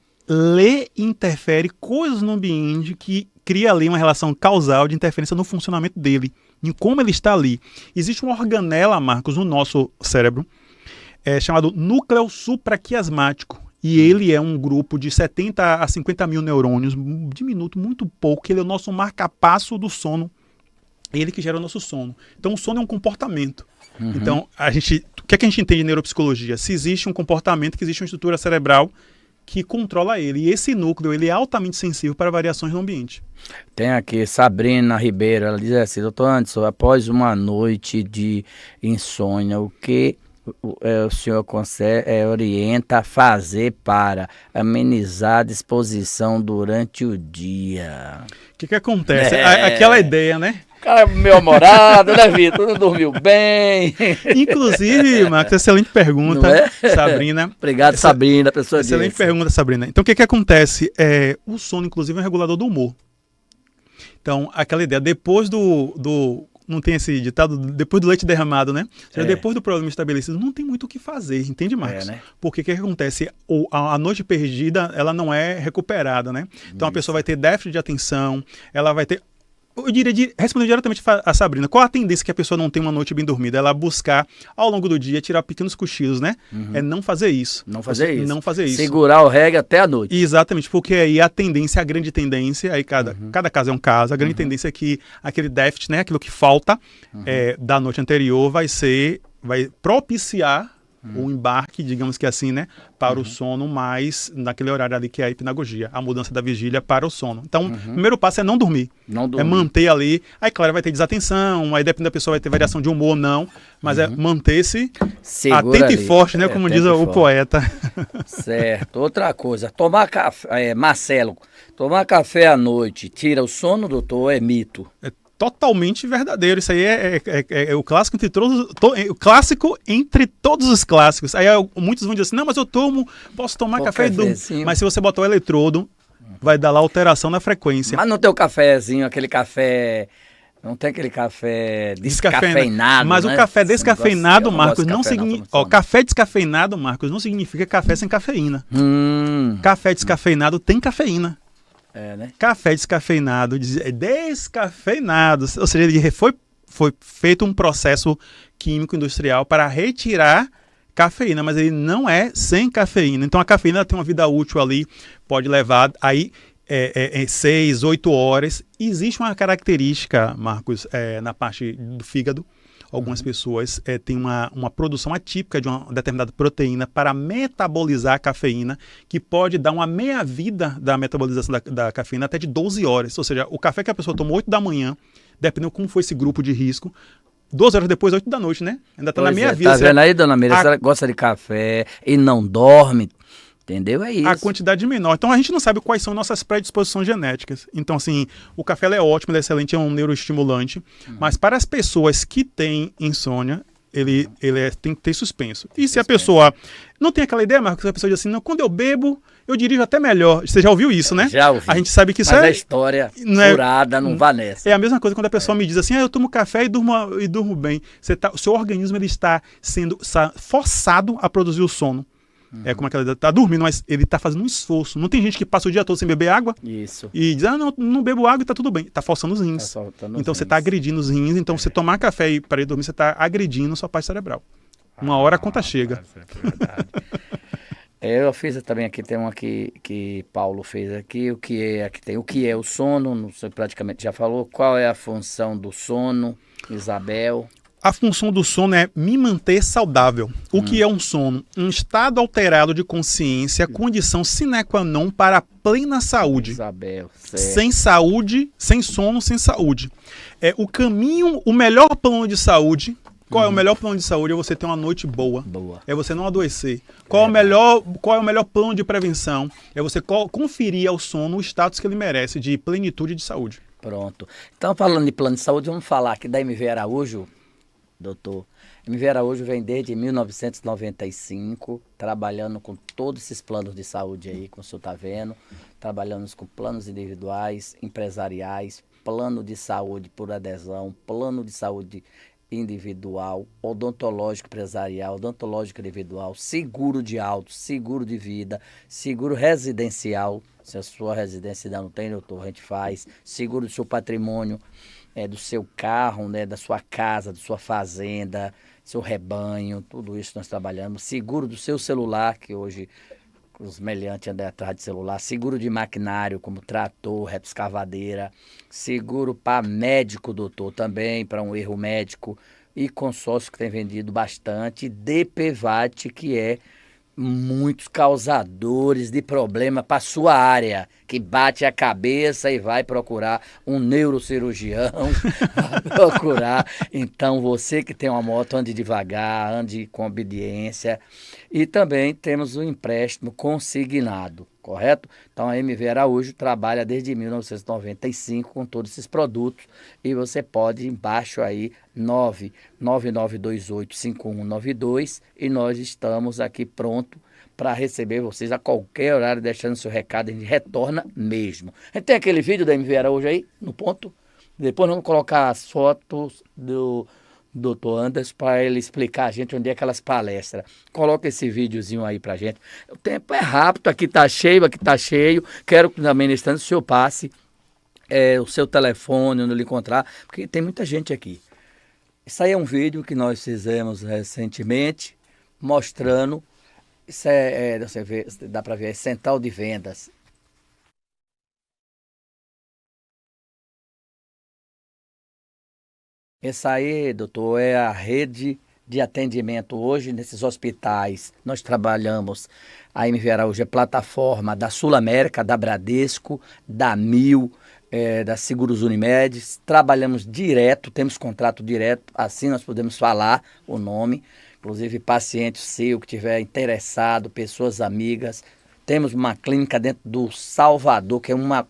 interfere coisas no ambiente que cria ali uma relação causal de interferência no funcionamento dele, em como ele está ali. Existe uma organela, Marcos, no nosso cérebro, chamado núcleo supraquiasmático. E ele é um grupo de 70 a 50 mil neurônios, diminuto, muito pouco, que ele é o nosso marca-passo do sono. Ele que gera o nosso sono. Então, o sono é um comportamento. Então, o que é que a gente entende de neuropsicologia? Se existe um comportamento, que existe uma estrutura cerebral que controla ele. E esse núcleo, ele é altamente sensível para variações no ambiente. Tem aqui Sabrina Ribeiro, ela diz assim, doutor Anderson, após uma noite de insônia, o que o senhor orienta a fazer para amenizar a disposição durante o dia? O que acontece? Aquela ideia, né? O cara é meu-humorado, né, Vitor? Não dormiu bem. Inclusive, Marcos, excelente pergunta, Sabrina. Obrigado, Sabrina. Pessoa excelente pergunta, Sabrina. Então, o que acontece? O sono, inclusive, é um regulador do humor. Então, aquela ideia, depois não tem esse ditado, depois do leite derramado, né? Ou seja, É. depois do problema estabelecido, não tem muito o que fazer, entende, Marcos? né? Porque o que acontece? A noite perdida, ela não é recuperada, né? Então a pessoa vai ter déficit de atenção, ela vai ter... Eu diria, respondendo diretamente a Sabrina, qual a tendência que a pessoa não tem uma noite bem dormida? Ela buscar, ao longo do dia, tirar pequenos cochilos, né? É não fazer isso. Não fazer isso. Não fazer isso. Segurar o reggae até a noite. Exatamente, porque aí a tendência, a grande tendência, aí cada caso é um caso, a grande tendência é que aquele déficit, né, aquilo que falta da noite anterior vai propiciar o embarque, digamos que assim, né, para o sono mais naquele horário ali que é a hipnagogia, a mudança da vigília para o sono. Então, o primeiro passo é não dormir. Não dormir. É manter ali. Aí, claro, vai ter desatenção, aí depende da pessoa, vai ter variação de humor ou não, mas é manter-se Segura atento ali. e forte, né, como diz atento e o forte. poeta. Certo. Outra coisa, tomar café, Marcelo, tomar café à noite tira o sono, doutor, é mito? É totalmente verdadeiro. Isso aí é o clássico entre o clássico entre todos os clássicos. Aí muitos vão dizer assim, não, mas eu posso tomar café e durmo. Mas se você botar o eletrodo, vai dar lá alteração na frequência. Mas não tem o cafezinho, aquele café... Não tem aquele café descafeinado, mas né? o café descafeinado, Marcos, não significa... significa... Café descafeinado, Marcos, não significa café sem cafeína. Café descafeinado tem cafeína. É, né? Café descafeinado, descafeinado, ou seja, ele foi feito um processo químico industrial para retirar cafeína, mas ele não é sem cafeína. Então a cafeína tem uma vida útil ali, pode levar aí 6, 8 horas. Existe uma característica, Marcos, na parte do fígado. Algumas pessoas têm uma produção atípica de uma determinada proteína para metabolizar a cafeína, que pode dar uma meia-vida da metabolização da cafeína até de 12 horas. Ou seja, o café que a pessoa tomou 8 da manhã, dependendo como foi esse grupo de risco, 12 horas depois, 8 da noite, né? Ainda está na meia-vida. Tá vendo aí, dona Mira? Você gosta de café e não dorme, entendeu? É isso. A quantidade menor. Então a gente não sabe quais são nossas predisposições genéticas. Então, assim, o café ele é ótimo, ele é excelente, é um neuroestimulante. Mas para as pessoas que têm insônia, ele tem que ter suspenso. E se a pessoa não tem aquela ideia, Marcos, a pessoa diz assim, não, quando eu bebo, eu dirijo até melhor. Você já ouviu isso, né? Já ouvi. A gente sabe que isso mas a história furada não vai nessa. É a mesma coisa quando a pessoa me diz assim, eu tomo café e durmo bem. O seu organismo ele está sendo forçado a produzir o sono. É como aquela tá dormindo, mas ele tá fazendo um esforço. Não tem gente que passa o dia todo sem beber água. Isso. E diz, não bebo água e tá tudo bem. Tá forçando os rins. Então você tá agredindo os rins. Então você tomar café e para ir dormir, você tá agredindo a sua parte cerebral. Uma hora a conta chega. É verdade. Eu fiz também aqui, tem uma que Paulo fez aqui, o que é o sono, não sei, praticamente já falou. Qual é a função do sono, Isabel? A função do sono é me manter saudável. O que é um sono? Um estado alterado de consciência, condição sine qua non para a plena saúde. Isabel, certo. Sem saúde, sem sono, sem saúde. O caminho, o melhor plano de saúde. Qual é o melhor plano de saúde? É você ter uma noite boa. É você não adoecer. Qual é o melhor plano de prevenção? É você conferir ao sono o status que ele merece de plenitude de saúde. Pronto. Então, falando de plano de saúde, vamos falar aqui da MV Araújo. Doutor, MV Araújo vem desde 1995, trabalhando com todos esses planos de saúde aí, como o senhor está vendo, trabalhando com planos individuais, empresariais, plano de saúde por adesão, plano de saúde individual, odontológico empresarial, odontológico individual, seguro de auto, seguro de vida, seguro residencial, se a sua residência ainda não tem, doutor, a gente faz, seguro do seu patrimônio, do seu carro, né, da sua casa, da sua fazenda, seu rebanho, tudo isso nós trabalhamos. Seguro do seu celular, que hoje os meliantes andam atrás de celular. Seguro de maquinário, como trator, retroescavadeira. Seguro para médico, doutor, também, para um erro médico. E consórcio que tem vendido bastante. DPVAT, que é muitos causadores de problema para sua área, que bate a cabeça e vai procurar um neurocirurgião, vai procurar. Então, você que tem uma moto, ande devagar, ande com obediência. E também temos o empréstimo consignado, correto? Então, a MV Araújo trabalha desde 1995 com todos esses produtos e você pode ir embaixo aí 999285192 e nós estamos aqui pronto para receber vocês a qualquer horário, deixando seu recado, a gente retorna mesmo. A gente tem aquele vídeo da MV Araújo aí, no ponto? Depois vamos colocar as fotos do Dr. Anderson para ele explicar a gente onde é aquelas palestras. Coloca esse videozinho aí pra gente. O tempo é rápido, aqui tá cheio. Quero que também nesse instante o senhor passe o seu telefone, onde ele encontrar, porque tem muita gente aqui. Isso aí é um vídeo que nós fizemos recentemente, mostrando, isso você vê, dá para ver, é Central de Vendas. Essa aí, doutor, é a rede de atendimento hoje nesses hospitais. Nós trabalhamos, a MV Araújo é plataforma da Sul América, da Bradesco, da Mil, da Seguros Unimed. Trabalhamos direto, temos contrato direto, assim nós podemos falar o nome. Inclusive paciente seu que estiver interessado, pessoas amigas. Temos uma clínica dentro do Salvador, que é uma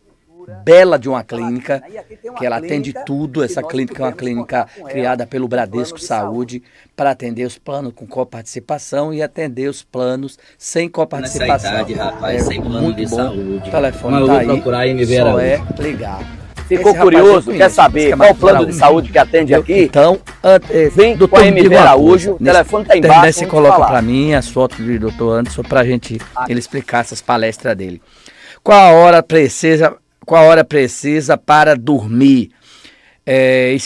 bela de uma clínica, que ela atende tudo. Essa clínica é uma clínica criada pelo Bradesco Saúde para atender os planos com coparticipação e atender os planos sem coparticipação. Nessa idade, rapaz, sem plano de saúde. O telefone está aí, procurar só é ligar. Ficou curioso? Quer saber qual o plano de saúde que atende aqui? Então, vem com a MV Araújo, o telefone está embaixo. Você coloca para mim as fotos do Dr. Anderson para a gente ele explicar essas palestras dele. Qual a hora precisa para dormir?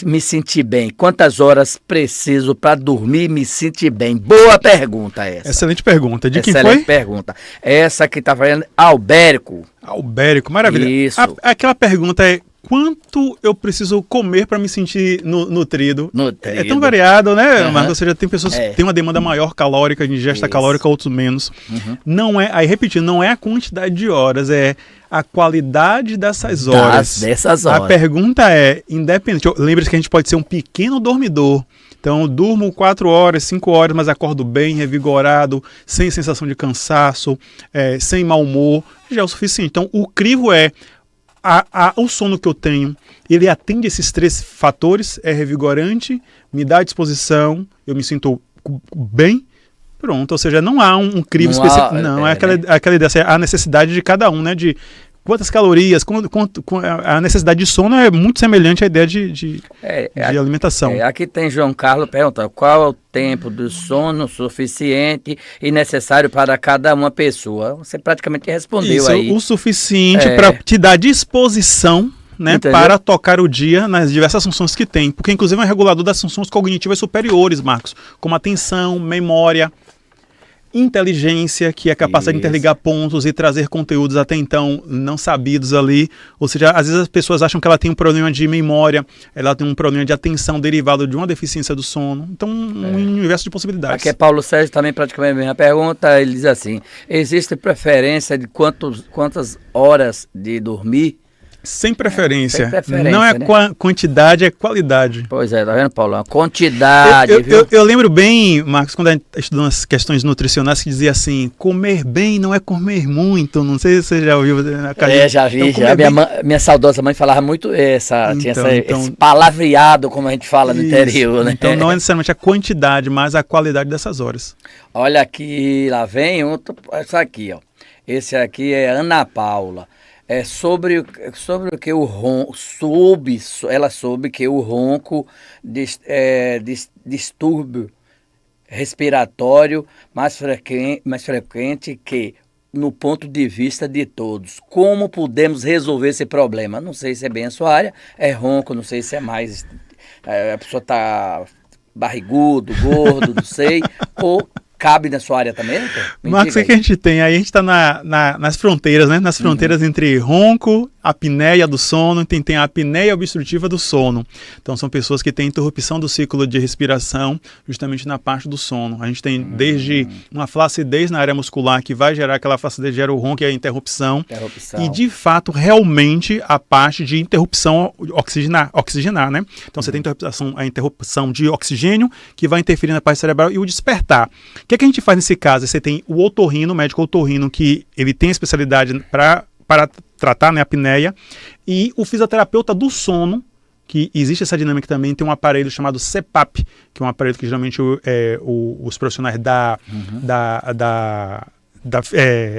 Me sentir bem. Quantas horas preciso para dormir e me sentir bem? Boa pergunta essa. Excelente pergunta. De quem foi? Excelente pergunta. Essa que está falando, Albérico. Albérico, maravilha. Isso. Aquela pergunta é: quanto eu preciso comer para me sentir nutrido? É tão variado, né, Marcos? Ou seja, tem pessoas que têm uma demanda maior calórica, de ingesta calórica, outros menos. Não é, aí repetindo, não é a quantidade de horas, é a qualidade dessas horas. Dessas horas. A pergunta é, independente, lembre-se que a gente pode ser um pequeno dormidor. Então, durmo 4 horas, 5 horas, mas acordo bem, revigorado, sem sensação de cansaço, sem mau humor, já é o suficiente. Então, o crivo é o sono que eu tenho, ele atende esses 3 fatores, é revigorante, me dá disposição, eu me sinto bem, pronto. Ou seja, não há um crivo específico, não, aquela ideia, a necessidade de cada um, né, de quantas calorias, a necessidade de sono é muito semelhante à ideia de alimentação. Aqui tem João Carlos perguntando qual é o tempo do sono suficiente e necessário para cada uma pessoa. Você praticamente respondeu isso, aí. O suficiente para te dar disposição, né, para tocar o dia nas diversas funções que tem. Porque, inclusive, é um regulador das funções cognitivas superiores, Marcos, como atenção, memória, inteligência, que é a capacidade de interligar pontos e trazer conteúdos até então não sabidos ali. Ou seja, às vezes as pessoas acham que ela tem um problema de memória, ela tem um problema de atenção derivado de uma deficiência do sono. Então, um universo de possibilidades. Aqui é Paulo Sérgio, também praticamente a mesma pergunta. Ele diz assim: existe preferência de quantas horas de dormir? Sem preferência. Sem preferência, não é né? Quantidade, é qualidade. Pois é, tá vendo, Paulo? A quantidade, eu lembro bem, Marcos, quando a gente estudou as questões nutricionais, que dizia assim: comer bem não é comer muito. Não sei se você já ouviu. Já vi, então, já. Minha saudosa mãe falava muito tinha esse palavreado, como a gente fala no interior, né? Então não é necessariamente a quantidade, mas a qualidade dessas horas. Olha aqui, lá vem outro, essa aqui, ó. Esse aqui é Ana Paula. Sobre o que o ronco, ela soube que o ronco distúrbio respiratório mais frequente que no ponto de vista de todos. Como podemos resolver esse problema? Não sei se é bem a sua área, é ronco, não sei se é mais, a pessoa está barrigudo, gordo, não sei, ou cabe na sua área também? Marcos, o que a gente tem? Aí a gente está nas fronteiras, né? Nas fronteiras entre ronco, apneia do sono, tem a apneia obstrutiva do sono. Então são pessoas que têm interrupção do ciclo de respiração justamente na parte do sono. A gente tem desde uma flacidez na área muscular que vai gerar aquela flacidez, gera o ronco e a interrupção. E de fato, realmente, a parte de interrupção oxigenar, né? Então você tem a interrupção de oxigênio que vai interferir na parte cerebral e o despertar. O que a gente faz nesse caso? Você tem o otorrino, o médico otorrino, que ele tem a especialidade para tratar, né, a apneia, e o fisioterapeuta do sono, que existe essa dinâmica também, tem um aparelho chamado CPAP, que é um aparelho que geralmente os profissionais da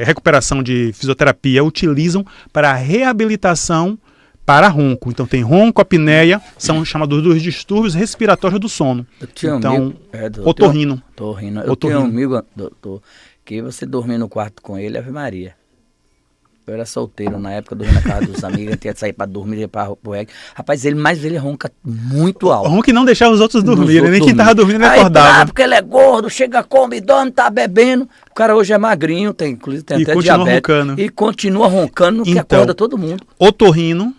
recuperação de fisioterapia utilizam para a reabilitação para ronco. Então tem ronco, apneia, são chamados dos distúrbios respiratórios do sono. Então, otorrino. Eu tenho um amigo, doutor, que você dormir no quarto com ele, Ave Maria. Eu era solteiro na época, dormia na casa dos amigos, tinha que sair pra dormir, ia pra REC. Rapaz, ele ronca muito alto. Ronca que não deixava os outros dormirem, nem quem tava dormindo ele acordava. Porque ele é gordo, chega, come, dorme, tá bebendo. O cara hoje é magrinho, inclusive tem até diabetes. Roncando. E continua roncando, que acorda todo mundo. Otorrino,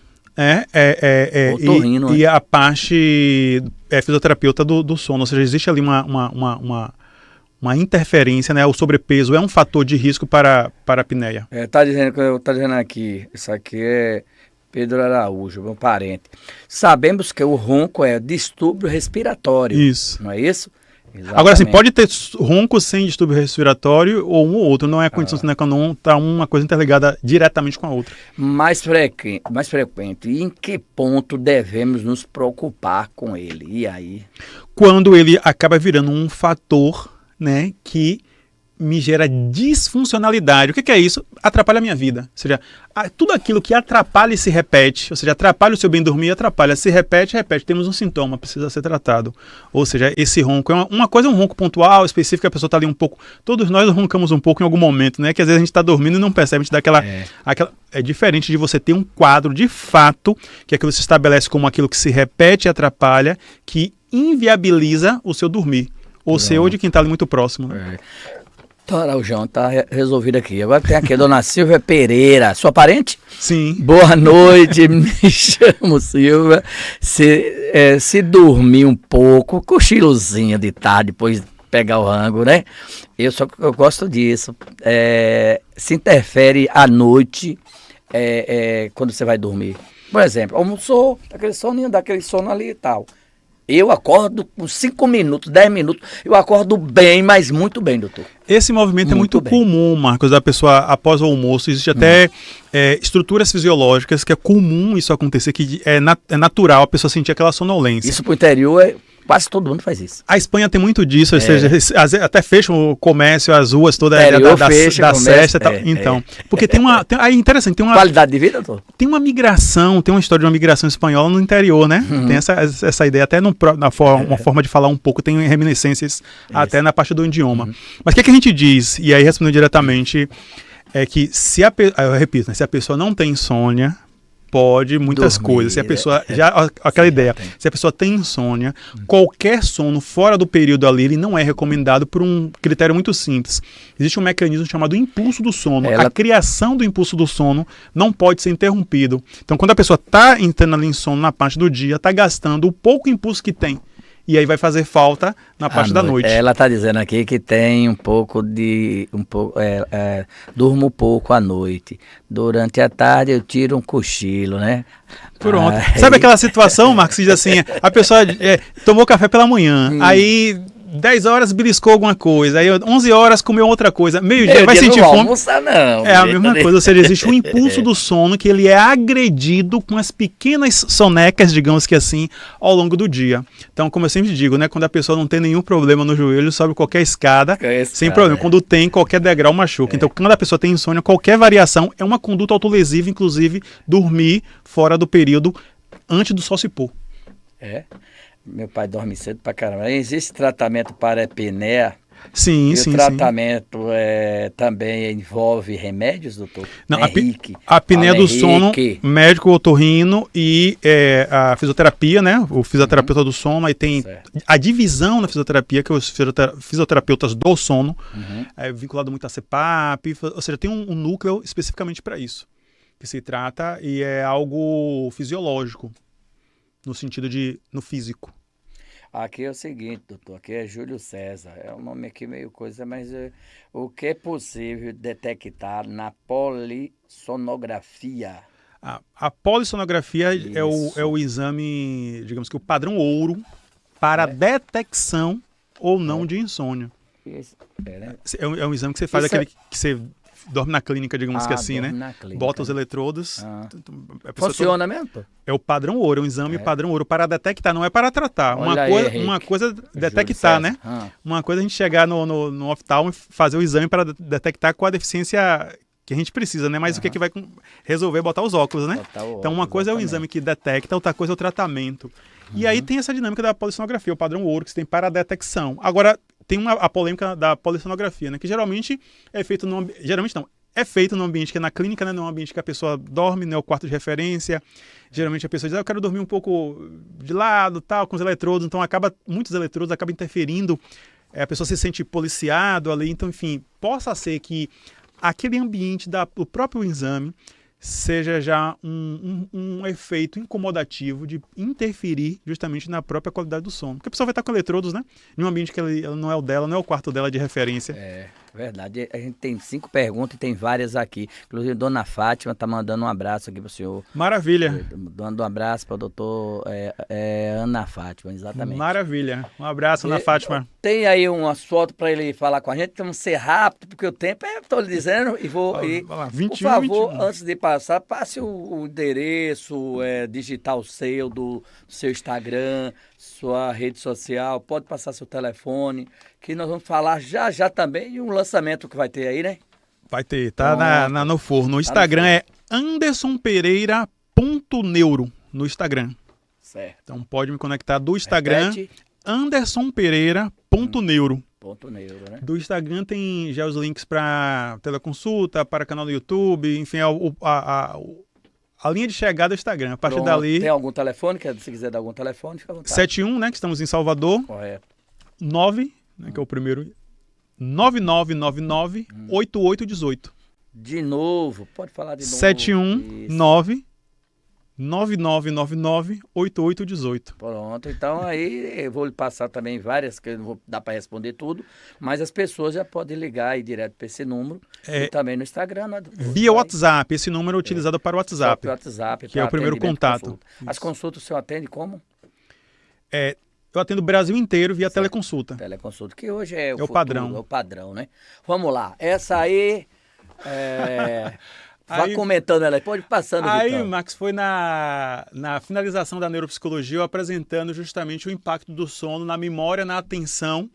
Otorrino, e a parte fisioterapeuta do sono, ou seja, existe ali uma interferência, né? O sobrepeso é um fator de risco para a apneia. Tá dizendo aqui, isso aqui é Pedro Araújo, meu parente. Sabemos que o ronco é distúrbio respiratório. Isso. Não é isso? Exatamente. Agora, assim, pode ter ronco sem distúrbio respiratório ou um ou outro. Não é a condição sine qua non, tá uma coisa interligada diretamente com a outra. Mais frequente. E em que ponto devemos nos preocupar com ele? E aí? Quando ele acaba virando um fator, né, que me gera disfuncionalidade. O que é isso? Atrapalha a minha vida. Ou seja, tudo aquilo que atrapalha e se repete, ou seja, atrapalha o seu bem dormir, atrapalha, se repete. Temos um sintoma, precisa ser tratado. Ou seja, esse ronco é uma coisa, é um ronco pontual, específico, a pessoa está ali um pouco. Todos nós roncamos um pouco em algum momento, né? Que às vezes a gente está dormindo e não percebe, a gente dá aquela. É diferente de você ter um quadro de fato, que aquilo se estabelece como aquilo que se repete e atrapalha, que inviabiliza o seu dormir. Ou seu ou de quem está ali muito próximo. Né? Então, Araújão, tá resolvido aqui. Agora tem aqui a dona Silvia Pereira. Sua parente? Sim. Boa noite, me chamo Silvia. Se dormir um pouco, cochilozinho de tarde, depois pegar o rango, né? Eu gosto disso. Se interfere à noite, quando você vai dormir. Por exemplo, almoçou, daquele sono ali e tal. Eu acordo com 5 minutos, 10 minutos, eu acordo bem, mas muito bem, doutor. Esse movimento é muito comum, Marcos, da pessoa após o almoço. Existe até estruturas fisiológicas que é comum isso acontecer, que é natural a pessoa sentir aquela sonolência. Isso pro interior quase todo mundo faz isso. A Espanha tem muito disso, ou seja, até fecha o comércio, as ruas todas da cesta e tal. Então, porque aí interessante, tem uma qualidade de vida, doutor? Tem uma migração, tem uma história de uma migração espanhola no interior, né? Tem essa ideia, até uma forma de falar um pouco, tem reminiscências até na parte do idioma. Mas o que a gente diz, e aí respondendo diretamente, é que eu repito, né, se a pessoa não tem insônia, pode muitas coisas. Se a pessoa aquela ideia, se a pessoa tem insônia, qualquer sono fora do período ali, ele não é recomendado por um critério muito simples. Existe um mecanismo chamado impulso do sono. A criação do impulso do sono não pode ser interrompido. Então, quando a pessoa está entrando ali em sono na parte do dia, está gastando o pouco impulso que tem. E aí vai fazer falta na parte da noite. Ela está dizendo aqui que tem durmo pouco à noite. Durante a tarde eu tiro um cochilo, né? Pronto. Sabe aquela situação, Marcos, que diz assim, a pessoa tomou café pela manhã, aí 10 horas beliscou alguma coisa, aí 11 horas comeu outra coisa, meio-dia vai sentir fome. Almoçar, não. É a mesma coisa, ou seja, existe um impulso do sono que ele é agredido com as pequenas sonecas, digamos que assim, ao longo do dia. Então, como eu sempre digo, né, quando a pessoa não tem nenhum problema no joelho, sobe qualquer escada, sem problema. Quando tem, qualquer degrau machuca. Então, quando a pessoa tem insônia, qualquer variação é uma conduta autolesiva, inclusive dormir fora do período antes do sol se pôr. Meu pai dorme cedo pra caramba. Existe tratamento para apneia? Sim. O tratamento também envolve remédios, doutor? Não, a apneia do sono, médico otorrino e a fisioterapia, né? O fisioterapeuta do sono, aí tem a divisão na fisioterapia, que é os fisioterapeutas do sono, vinculado muito a CPAP, ou seja, tem um núcleo especificamente para isso, que se trata e é algo fisiológico, no sentido no físico. Aqui é o seguinte, doutor, aqui é Júlio César, é um nome aqui meio coisa, mas o que é possível detectar na polissonografia? A polissonografia é o exame, digamos que o padrão ouro para detecção ou não de insônia. É um exame que você faz, aquele que você dorme na clínica, digamos que assim, né? Bota os eletrodos. Funciona mesmo? É o padrão ouro, é um exame padrão ouro para detectar, não é para tratar. Uma coisa detectar, né? Uma coisa a gente chegar no oftalmo e fazer o exame para detectar qual a deficiência que a gente precisa, né? Mas o que vai resolver é botar os óculos, né? Então uma coisa é o exame que detecta, outra coisa é o tratamento. E aí tem essa dinâmica da polissonografia, o padrão ouro que você tem para a detecção. Agora, tem a polêmica da polissonografia, né? Que geralmente é feito no geralmente não, é feito no ambiente que é na clínica, né? No ambiente que a pessoa dorme, né? O quarto de referência. Geralmente a pessoa diz, eu quero dormir um pouco de lado, tal, com os eletrodos. Então muitos eletrodos acabam interferindo. A pessoa se sente policiado ali. Então, enfim, possa ser que aquele ambiente do próprio exame seja já um efeito incomodativo de interferir justamente na própria qualidade do sono. Porque a pessoa vai estar com eletrodos, né? Em um ambiente que ela não é o dela, não é o quarto dela de referência. É verdade. A gente tem 5 perguntas e tem várias aqui. Inclusive, Dona Fátima está mandando um abraço aqui para o senhor. Maravilha. Dando um abraço para o doutor Ana Fátima, exatamente. Maravilha. Um abraço, Ana Fátima. Tem aí umas fotos para ele falar com a gente. Vamos ser rápido, porque o tempo estou lhe dizendo. E vou. Vai lá, 21, por favor, 21. antes de passar, passe o endereço digital seu, do seu Instagram, sua rede social. Pode passar seu telefone, que nós vamos falar já também de um lançamento que vai ter aí, né? Vai ter, tá no forno. O Instagram é andersonpereira.neuro no Instagram. Certo. Então pode me conectar do Instagram, Repete. andersonpereira.neuro. Ponto neuro, né? Do Instagram tem já os links para teleconsulta, para canal do YouTube, enfim, a linha de chegada do Instagram. A partir dali... Tem algum telefone? Se quiser dar algum telefone, fica à vontade. 71, né, que estamos em Salvador. Correto. 9, né, que é o primeiro... 9999-8818. De novo, pode falar de novo. 719-9999-8818. Pronto, então aí eu vou lhe passar também várias, que eu não vou dar para responder tudo, mas as pessoas já podem ligar aí direto para esse número e também no Instagram. Né, via WhatsApp, esse número é utilizado para o WhatsApp. Que é o primeiro contato. As consultas o senhor atende como? Eu atendo o Brasil inteiro via teleconsulta. Teleconsulta, que hoje é o futuro, padrão. É o padrão, né? Vamos lá, essa aí... Vá comentando ela, pode ir passando, Aí, Vitão. Max, foi na finalização da neuropsicologia, eu apresentando justamente o impacto do sono na memória, na atenção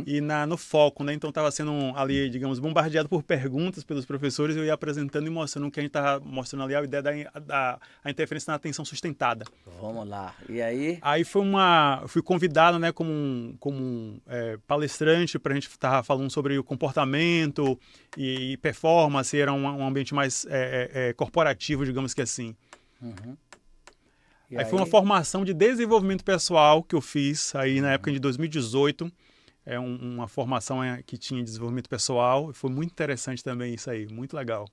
e no foco, né? Então estava sendo ali, digamos, bombardeado por perguntas pelos professores, eu ia apresentando e mostrando o que a gente estava mostrando ali, a ideia da interferência na atenção sustentada. Vamos lá, e aí? Aí fui convidado, né, como palestrante, para a gente estar falando sobre o comportamento e performance, era um ambiente mais corporativo, digamos que assim. Aí foi uma formação de desenvolvimento pessoal que eu fiz aí na época de 2018. Uma formação que tinha desenvolvimento pessoal. Foi muito interessante também isso aí, muito legal.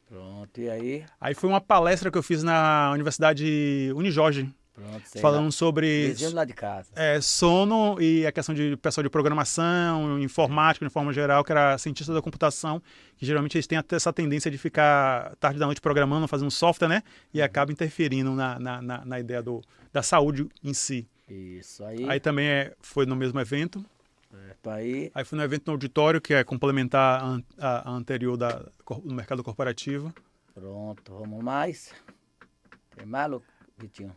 Pronto, e aí? Aí foi uma palestra que eu fiz na Universidade Unijorge. Pronto, falando sobre lá de casa. Sono e a questão de pessoal de programação, informática de forma geral, que era cientista da computação, que geralmente eles têm até essa tendência de ficar tarde da noite programando, fazendo software, né? E acaba interferindo na ideia da saúde em si. Isso aí. Aí também foi no mesmo evento. Certo, aí foi no evento no auditório, que é complementar a anterior do mercado corporativo. Pronto, vamos mais. Tem mais, Vitinho?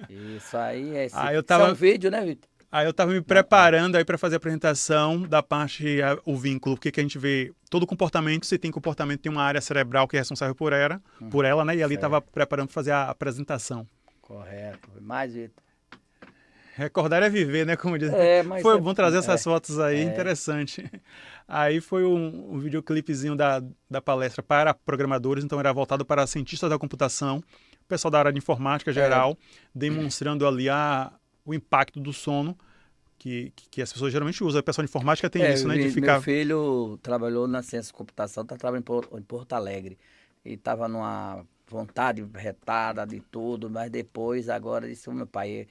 Isso aí isso é um vídeo, né, Vitor? Aí eu estava me preparando aí para fazer a apresentação da parte, o vínculo, porque que a gente vê todo comportamento, se tem comportamento, tem uma área cerebral que é responsável por ela, né? E ali estava preparando para fazer a apresentação. Correto. Mais, Vitor? Recordar é viver, né? Como diz. Foi bom trazer essas fotos aí, interessante. Aí foi um videoclipezinho da palestra para programadores, então era voltado para cientistas da computação, pessoal da área de informática geral, demonstrando ali o impacto do sono que as pessoas geralmente usam. O pessoal de informática tem isso, né? De ficar... Meu filho trabalhou na ciência da computação, está trabalhando em Porto Alegre. E estava numa vontade retada de tudo, mas depois, agora, disse, meu pai,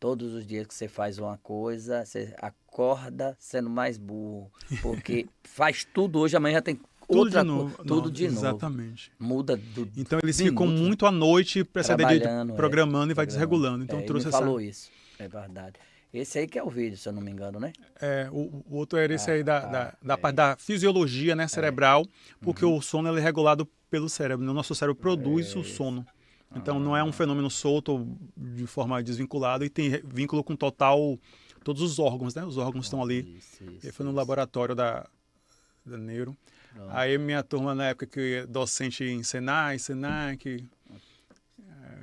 todos os dias que você faz uma coisa, você acorda sendo mais burro. Porque faz tudo hoje, amanhã já tem... Tudo de novo. Exatamente. Muda Então eles ficam muito à noite para essa ideia de programando e vai desregulando. Então trouxe ele falou isso, é verdade. Esse aí que é o vídeo, se eu não me engano, né? O outro era esse aí da parte da fisiologia, né, cerebral, porque o sono ele é regulado pelo cérebro. O nosso cérebro produz o sono. Então não é um fenômeno solto de forma desvinculada e tem vínculo com todos os órgãos, né? Os órgãos estão ali. Isso. Foi no laboratório da Neuro. Aí minha turma na época que docente em Senai, Senac.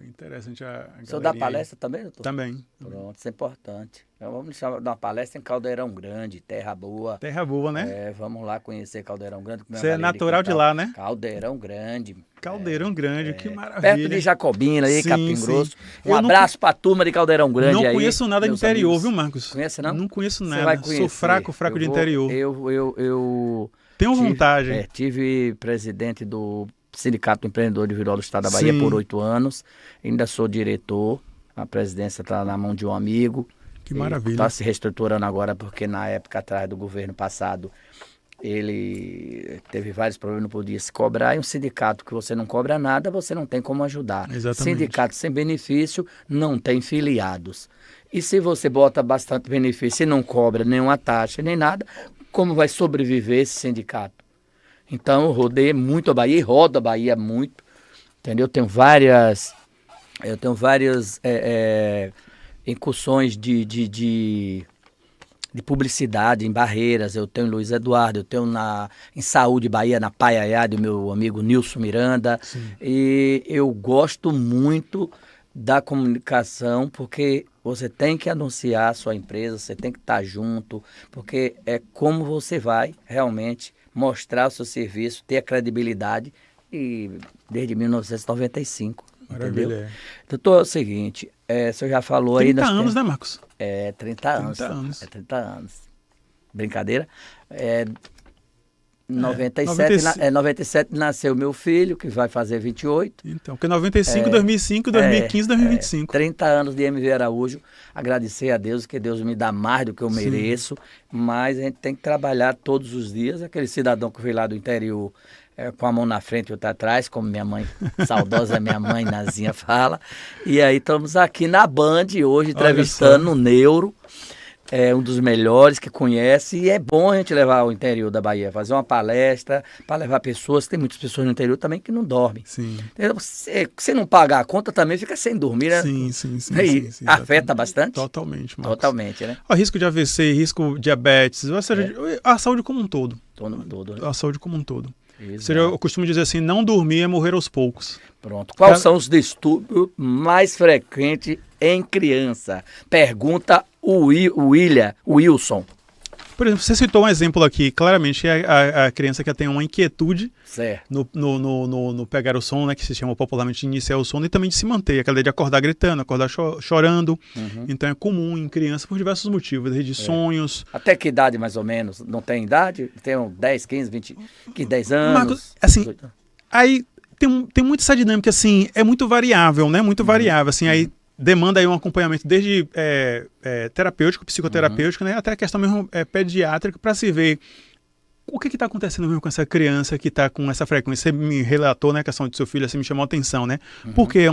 Interessante O senhor dá palestra também, doutor? Também. Pronto, isso é importante. Então, vamos dar uma palestra em Caldeirão Grande, terra boa. Terra boa, né? Vamos lá conhecer Caldeirão Grande. Você é natural de lá, né? Caldeirão Grande. Caldeirão Grande, que maravilha. Perto de Jacobina, aí, Sim, Capim sim. Grosso. Um abraço pra turma de Caldeirão Grande aí. Não conheço nada de interior, amigos. viu, Marcos? Conhece, não? Não conheço Você nada. vai conhecer. Sou fraco de interior. Eu Tenho vontade. Tive presidente do Sindicato do Empreendedor de Vila do Estado da Bahia por 8 anos. Ainda sou diretor. A presidência está na mão de um amigo. Que maravilha. Está se reestruturando agora, porque na época atrás do governo passado, ele teve vários problemas, não podia se cobrar. E um sindicato que você não cobra nada, você não tem como ajudar. Exatamente. Sindicato sem benefício não tem filiados. E se você bota bastante benefício e não cobra nenhuma taxa, nem nada, como vai sobreviver esse sindicato? Então, eu rodei muito a Bahia e rodo a Bahia muito, entendeu? Eu tenho várias incursões de publicidade em Barreiras. Eu tenho em Luiz Eduardo, eu tenho em Saúde Bahia, na Paiaiá, do meu amigo Nilson Miranda. Sim. E eu gosto muito da comunicação, porque você tem que anunciar a sua empresa, você tem que estar junto, porque é como você vai realmente mostrar o seu serviço, ter a credibilidade, e desde 1995, Maravilha. entendeu? Doutor, é o seguinte, o senhor já falou aí... 30 anos, né, Marcos? 30 anos. 30 anos. 30 anos. Brincadeira? 97 nasceu meu filho, que vai fazer 28. Então, porque 95, 2005, 2015, 2025. 30 anos de MV Araújo. Agradecer a Deus, que Deus me dá mais do que eu mereço. Mas a gente tem que trabalhar todos os dias. Aquele cidadão que veio lá do interior, com a mão na frente e outra atrás, como minha mãe, saudosa minha mãe, Nazinha, fala. E aí estamos aqui na Band hoje, entrevistando o Neuro. É um dos melhores que conhece, e é bom a gente levar ao interior da Bahia, fazer uma palestra para levar pessoas. Tem muitas pessoas no interior também que não dormem. Sim. Se não pagar a conta também fica sem dormir, né? Sim. E afeta bastante? Totalmente, Marcos. Totalmente, né? O risco de AVC, risco de diabetes, ou seja, a saúde como um todo. Todo, né? A saúde como um todo. Exato. Ou seja, eu costumo dizer assim, não dormir é morrer aos poucos. Pronto. Quais são os distúrbios mais frequentes em criança? Pergunta o Wilson. Por exemplo, você citou um exemplo aqui, claramente a criança que tem uma inquietude no pegar o sono, né, que se chama popularmente de iniciar o sono, e também de se manter, aquela de acordar gritando, acordar chorando. Então é comum em criança por diversos motivos, desde sonhos. Até que idade mais ou menos? Não tem idade? Tem 10, 15, 20, 10 anos? Marcos, assim, aí tem muito essa dinâmica, assim, é muito variável, né? Muito variável, assim, aí demanda aí um acompanhamento desde terapêutico, psicoterapêutico, né? Até a questão mesmo pediátrica, para se ver o que está acontecendo mesmo com essa criança que está com essa frequência. Você me relatou, né, a questão do seu filho, assim, me chamou a atenção, né? Porque é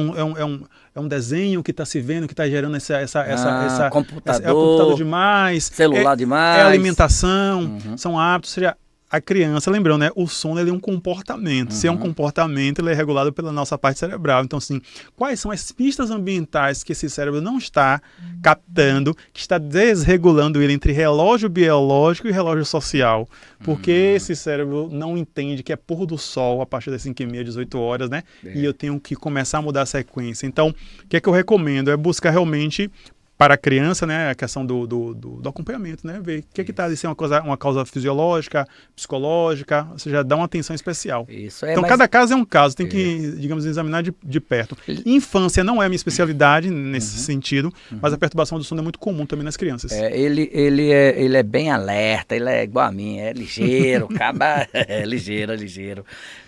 um desenho que está se vendo, que está gerando essa computador, é computador demais, celular demais, é alimentação, são hábitos, ou seja, a criança, lembrando, né, o sono ele é um comportamento. Se é um comportamento, ele é regulado pela nossa parte cerebral. Então, assim, quais são as pistas ambientais que esse cérebro não está captando, que está desregulando ele entre relógio biológico e relógio social? Porque esse cérebro não entende que é pôr do sol a partir das 5h30, 18 horas, né? E eu tenho que começar a mudar a sequência. Então, o que é que eu recomendo? É buscar realmente, para a criança, né, a questão do acompanhamento, né, ver o que está ali, se é uma causa fisiológica, psicológica, ou seja, dá uma atenção especial. Então, cada caso é um caso, tem que, digamos, examinar de perto. Infância não é a minha especialidade nesse sentido, mas a perturbação do sono é muito comum também nas crianças. Ele é bem alerta, ele é igual a mim, é ligeiro, acaba ligeiro.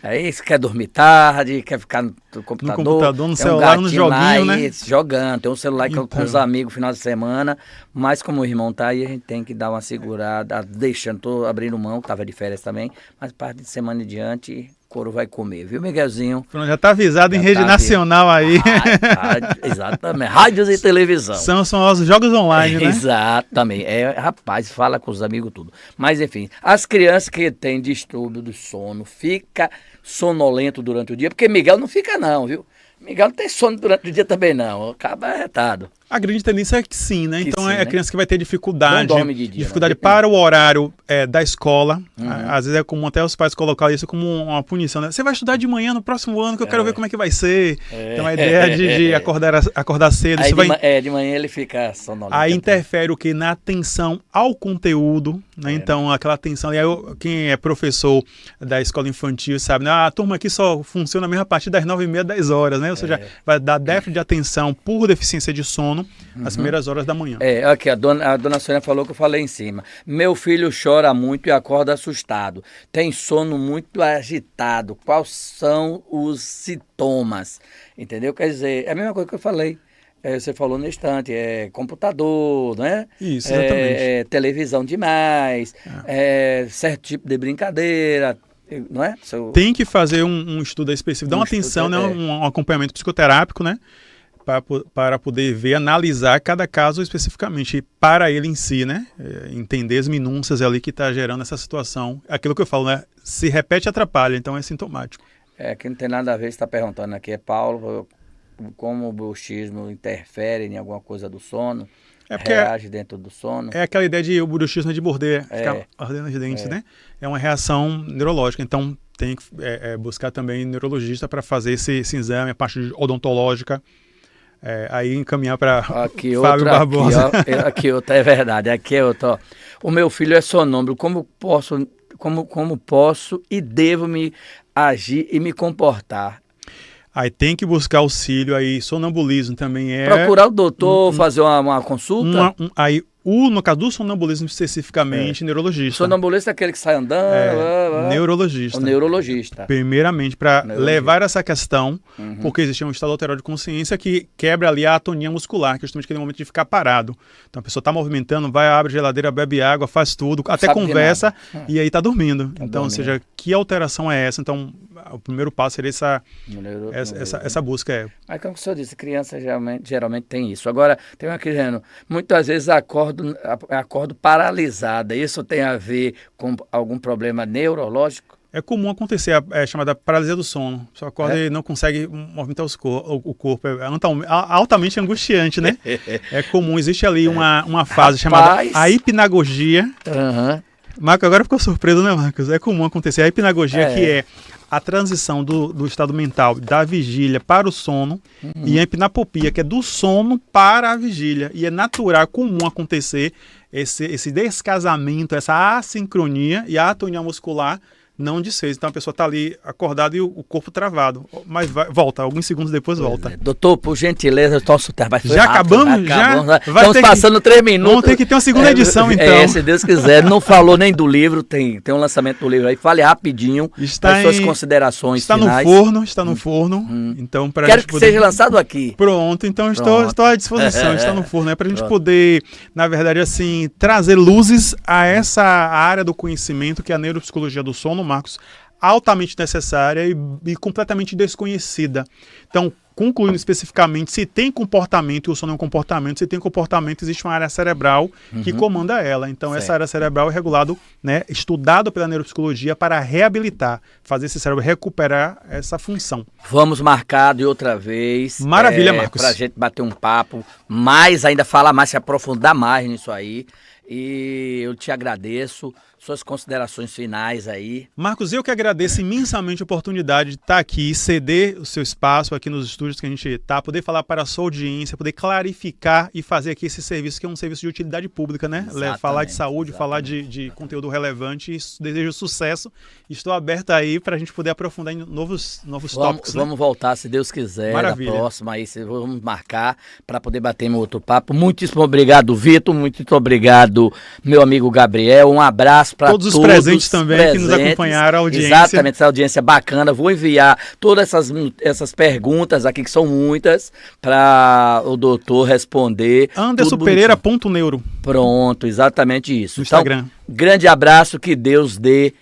Aí você quer dormir tarde, quer ficar no computador, no celular, no joguinho, né? Jogando, tem um celular com os amigos final de semana, mas como o irmão tá aí, a gente tem que dar uma segurada, tô abrindo mão, que tava de férias também, mas parte de semana em diante, o couro vai comer, viu, Miguelzinho? Já tá avisado em rede nacional aí. Exatamente, rádios e televisão. São os jogos online, né? Exatamente, rapaz, fala com os amigos tudo. Mas enfim, as crianças que têm distúrbio do sono, fica sonolento durante o dia, porque Miguel não fica não, viu? Miguel não tem sono durante o dia também não, acaba arretado. A grande tendência é que sim, né? Que então sim, é a né? criança que vai ter dificuldade, Não dorme de dia, dificuldade né? para o horário da escola. Às vezes é comum até os pais colocarem isso como uma punição, né? Você vai estudar de manhã no próximo ano que eu quero ver como é que vai ser. Então a ideia de acordar cedo. Aí Isso vai... de manhã ele fica sonolento. Aí interfere o que? Na atenção ao conteúdo, né? Então aquela atenção, e aí quem é professor da escola infantil sabe, né? A turma aqui só funciona mesmo a partir das 9h30, 10 horas, né? Ou seja, vai dar déficit de atenção por deficiência de sono nas primeiras horas da manhã. Aqui, a dona Sônia falou que eu falei em cima. Meu filho chora muito e acorda assustado. Tem sono muito agitado. Quais são os sintomas? Entendeu? Quer dizer, é a mesma coisa que eu falei. Você falou no instante, computador, né? Isso, exatamente. Televisão demais, certo tipo de brincadeira, não é? Tem que fazer um estudo específico, dar uma atenção, né? Um acompanhamento psicoterápico, né? Para poder ver, analisar cada caso especificamente para ele em si, né? Entender as minúcias ali que está gerando essa situação. Aquilo que eu falo, né? Se repete, atrapalha, então é sintomático. Que não tem nada a ver, você está perguntando aqui, Paulo, como o bruxismo interfere em alguma coisa do sono, reage dentro do sono. É aquela ideia de o bruxismo de morder, ficar ardendo os dentes, né? É uma reação neurológica, então tem que buscar também neurologista para fazer esse exame, a parte odontológica. Aí encaminhar para Fábio Barbosa. Aqui outra, é verdade. Aqui é outra. Ó. O meu filho é sonâmbulo. Como posso e devo me agir e me comportar? Aí tem que buscar auxílio, aí sonambulismo também procurar o doutor, fazer uma consulta? No caso do sonambulismo especificamente, neurologista. O sonambulista é aquele que sai andando? Neurologista. O neurologista. Primeiramente, para levar essa questão, porque existe um estado alterado de consciência que quebra ali a atonia muscular, que é justamente aquele momento de ficar parado. Então a pessoa está movimentando, vai, abre a geladeira, bebe água, faz tudo, até conversa, e aí está dormindo. Então, ou seja, que alteração é essa? Então, o primeiro passo seria essa busca. Aí, como o senhor disse, criança geralmente tem isso. Agora, tem uma criança, muitas vezes acordo paralisada. Isso tem a ver com algum problema neurológico? É comum acontecer, é chamada paralisia do sono. Só acorda e não consegue movimentar o corpo. É altamente angustiante, né? É comum, existe ali uma fase chamada a hipnagogia. Marco, agora ficou surpreso, né, Marcos? É comum acontecer. A hipnagogia que é a transição do estado mental da vigília para o sono, e a hipnapopia, que é do sono para a vigília. E é natural, comum acontecer esse descasamento, essa assincronia e a atonia muscular não desfez. Então a pessoa está ali acordada e o corpo travado. Mas volta, alguns segundos depois volta. Doutor, por gentileza, nosso tempo vai já rápido, acabamos? Já? Estamos passando 3 minutos. Vamos ter que ter uma segunda edição, então. Se Deus quiser. Não falou nem do livro, tem um lançamento do livro aí. Fale rapidinho as suas considerações finais. Está no forno. Então, quero que seja lançado aqui. Pronto, então estou à disposição. Está no forno. É para a gente poder, na verdade, assim, trazer luzes a essa área do conhecimento que é a neuropsicologia do sono, Marcos, altamente necessária e completamente desconhecida. Então, concluindo especificamente, se tem comportamento, e o sono é um comportamento, se tem comportamento, existe uma área cerebral que comanda ela. Então, essa área cerebral é regulado, né, estudado pela neuropsicologia para reabilitar, fazer esse cérebro recuperar essa função. Vamos marcar de outra vez. Maravilha, Marcos. Para a gente bater um papo, mais ainda falar mais, se aprofundar mais nisso aí. E eu te agradeço. Suas considerações finais aí. Marcos, eu que agradeço imensamente a oportunidade de estar aqui, ceder o seu espaço aqui nos estúdios que a gente está, poder falar para a sua audiência, poder clarificar e fazer aqui esse serviço que é um serviço de utilidade pública, né? Falar de saúde, falar de conteúdo relevante. Desejo sucesso. Estou aberto aí para a gente poder aprofundar em novos tópicos. Vamos voltar, se Deus quiser. Maravilha. Da próxima aí, vamos marcar para poder bater meu outro papo. Muitíssimo obrigado, Vitor. Muitíssimo obrigado, meu amigo Gabriel. Um abraço para todos os presentes também que nos acompanharam, a audiência. Exatamente, essa audiência bacana. Vou enviar todas essas perguntas aqui, que são muitas, para o doutor responder. AndersonPereira.neuro. Pronto, exatamente isso. No Instagram. Então, grande abraço, que Deus dê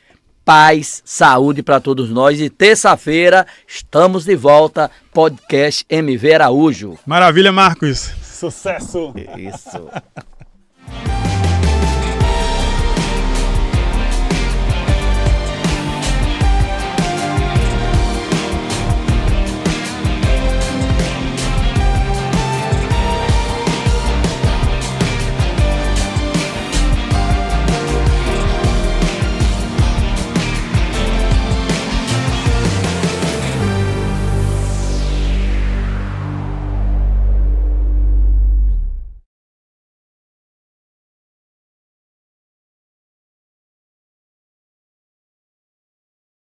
paz, saúde para todos nós. E terça-feira estamos de volta, podcast MV Araújo. Maravilha, Marcos. Sucesso! Isso.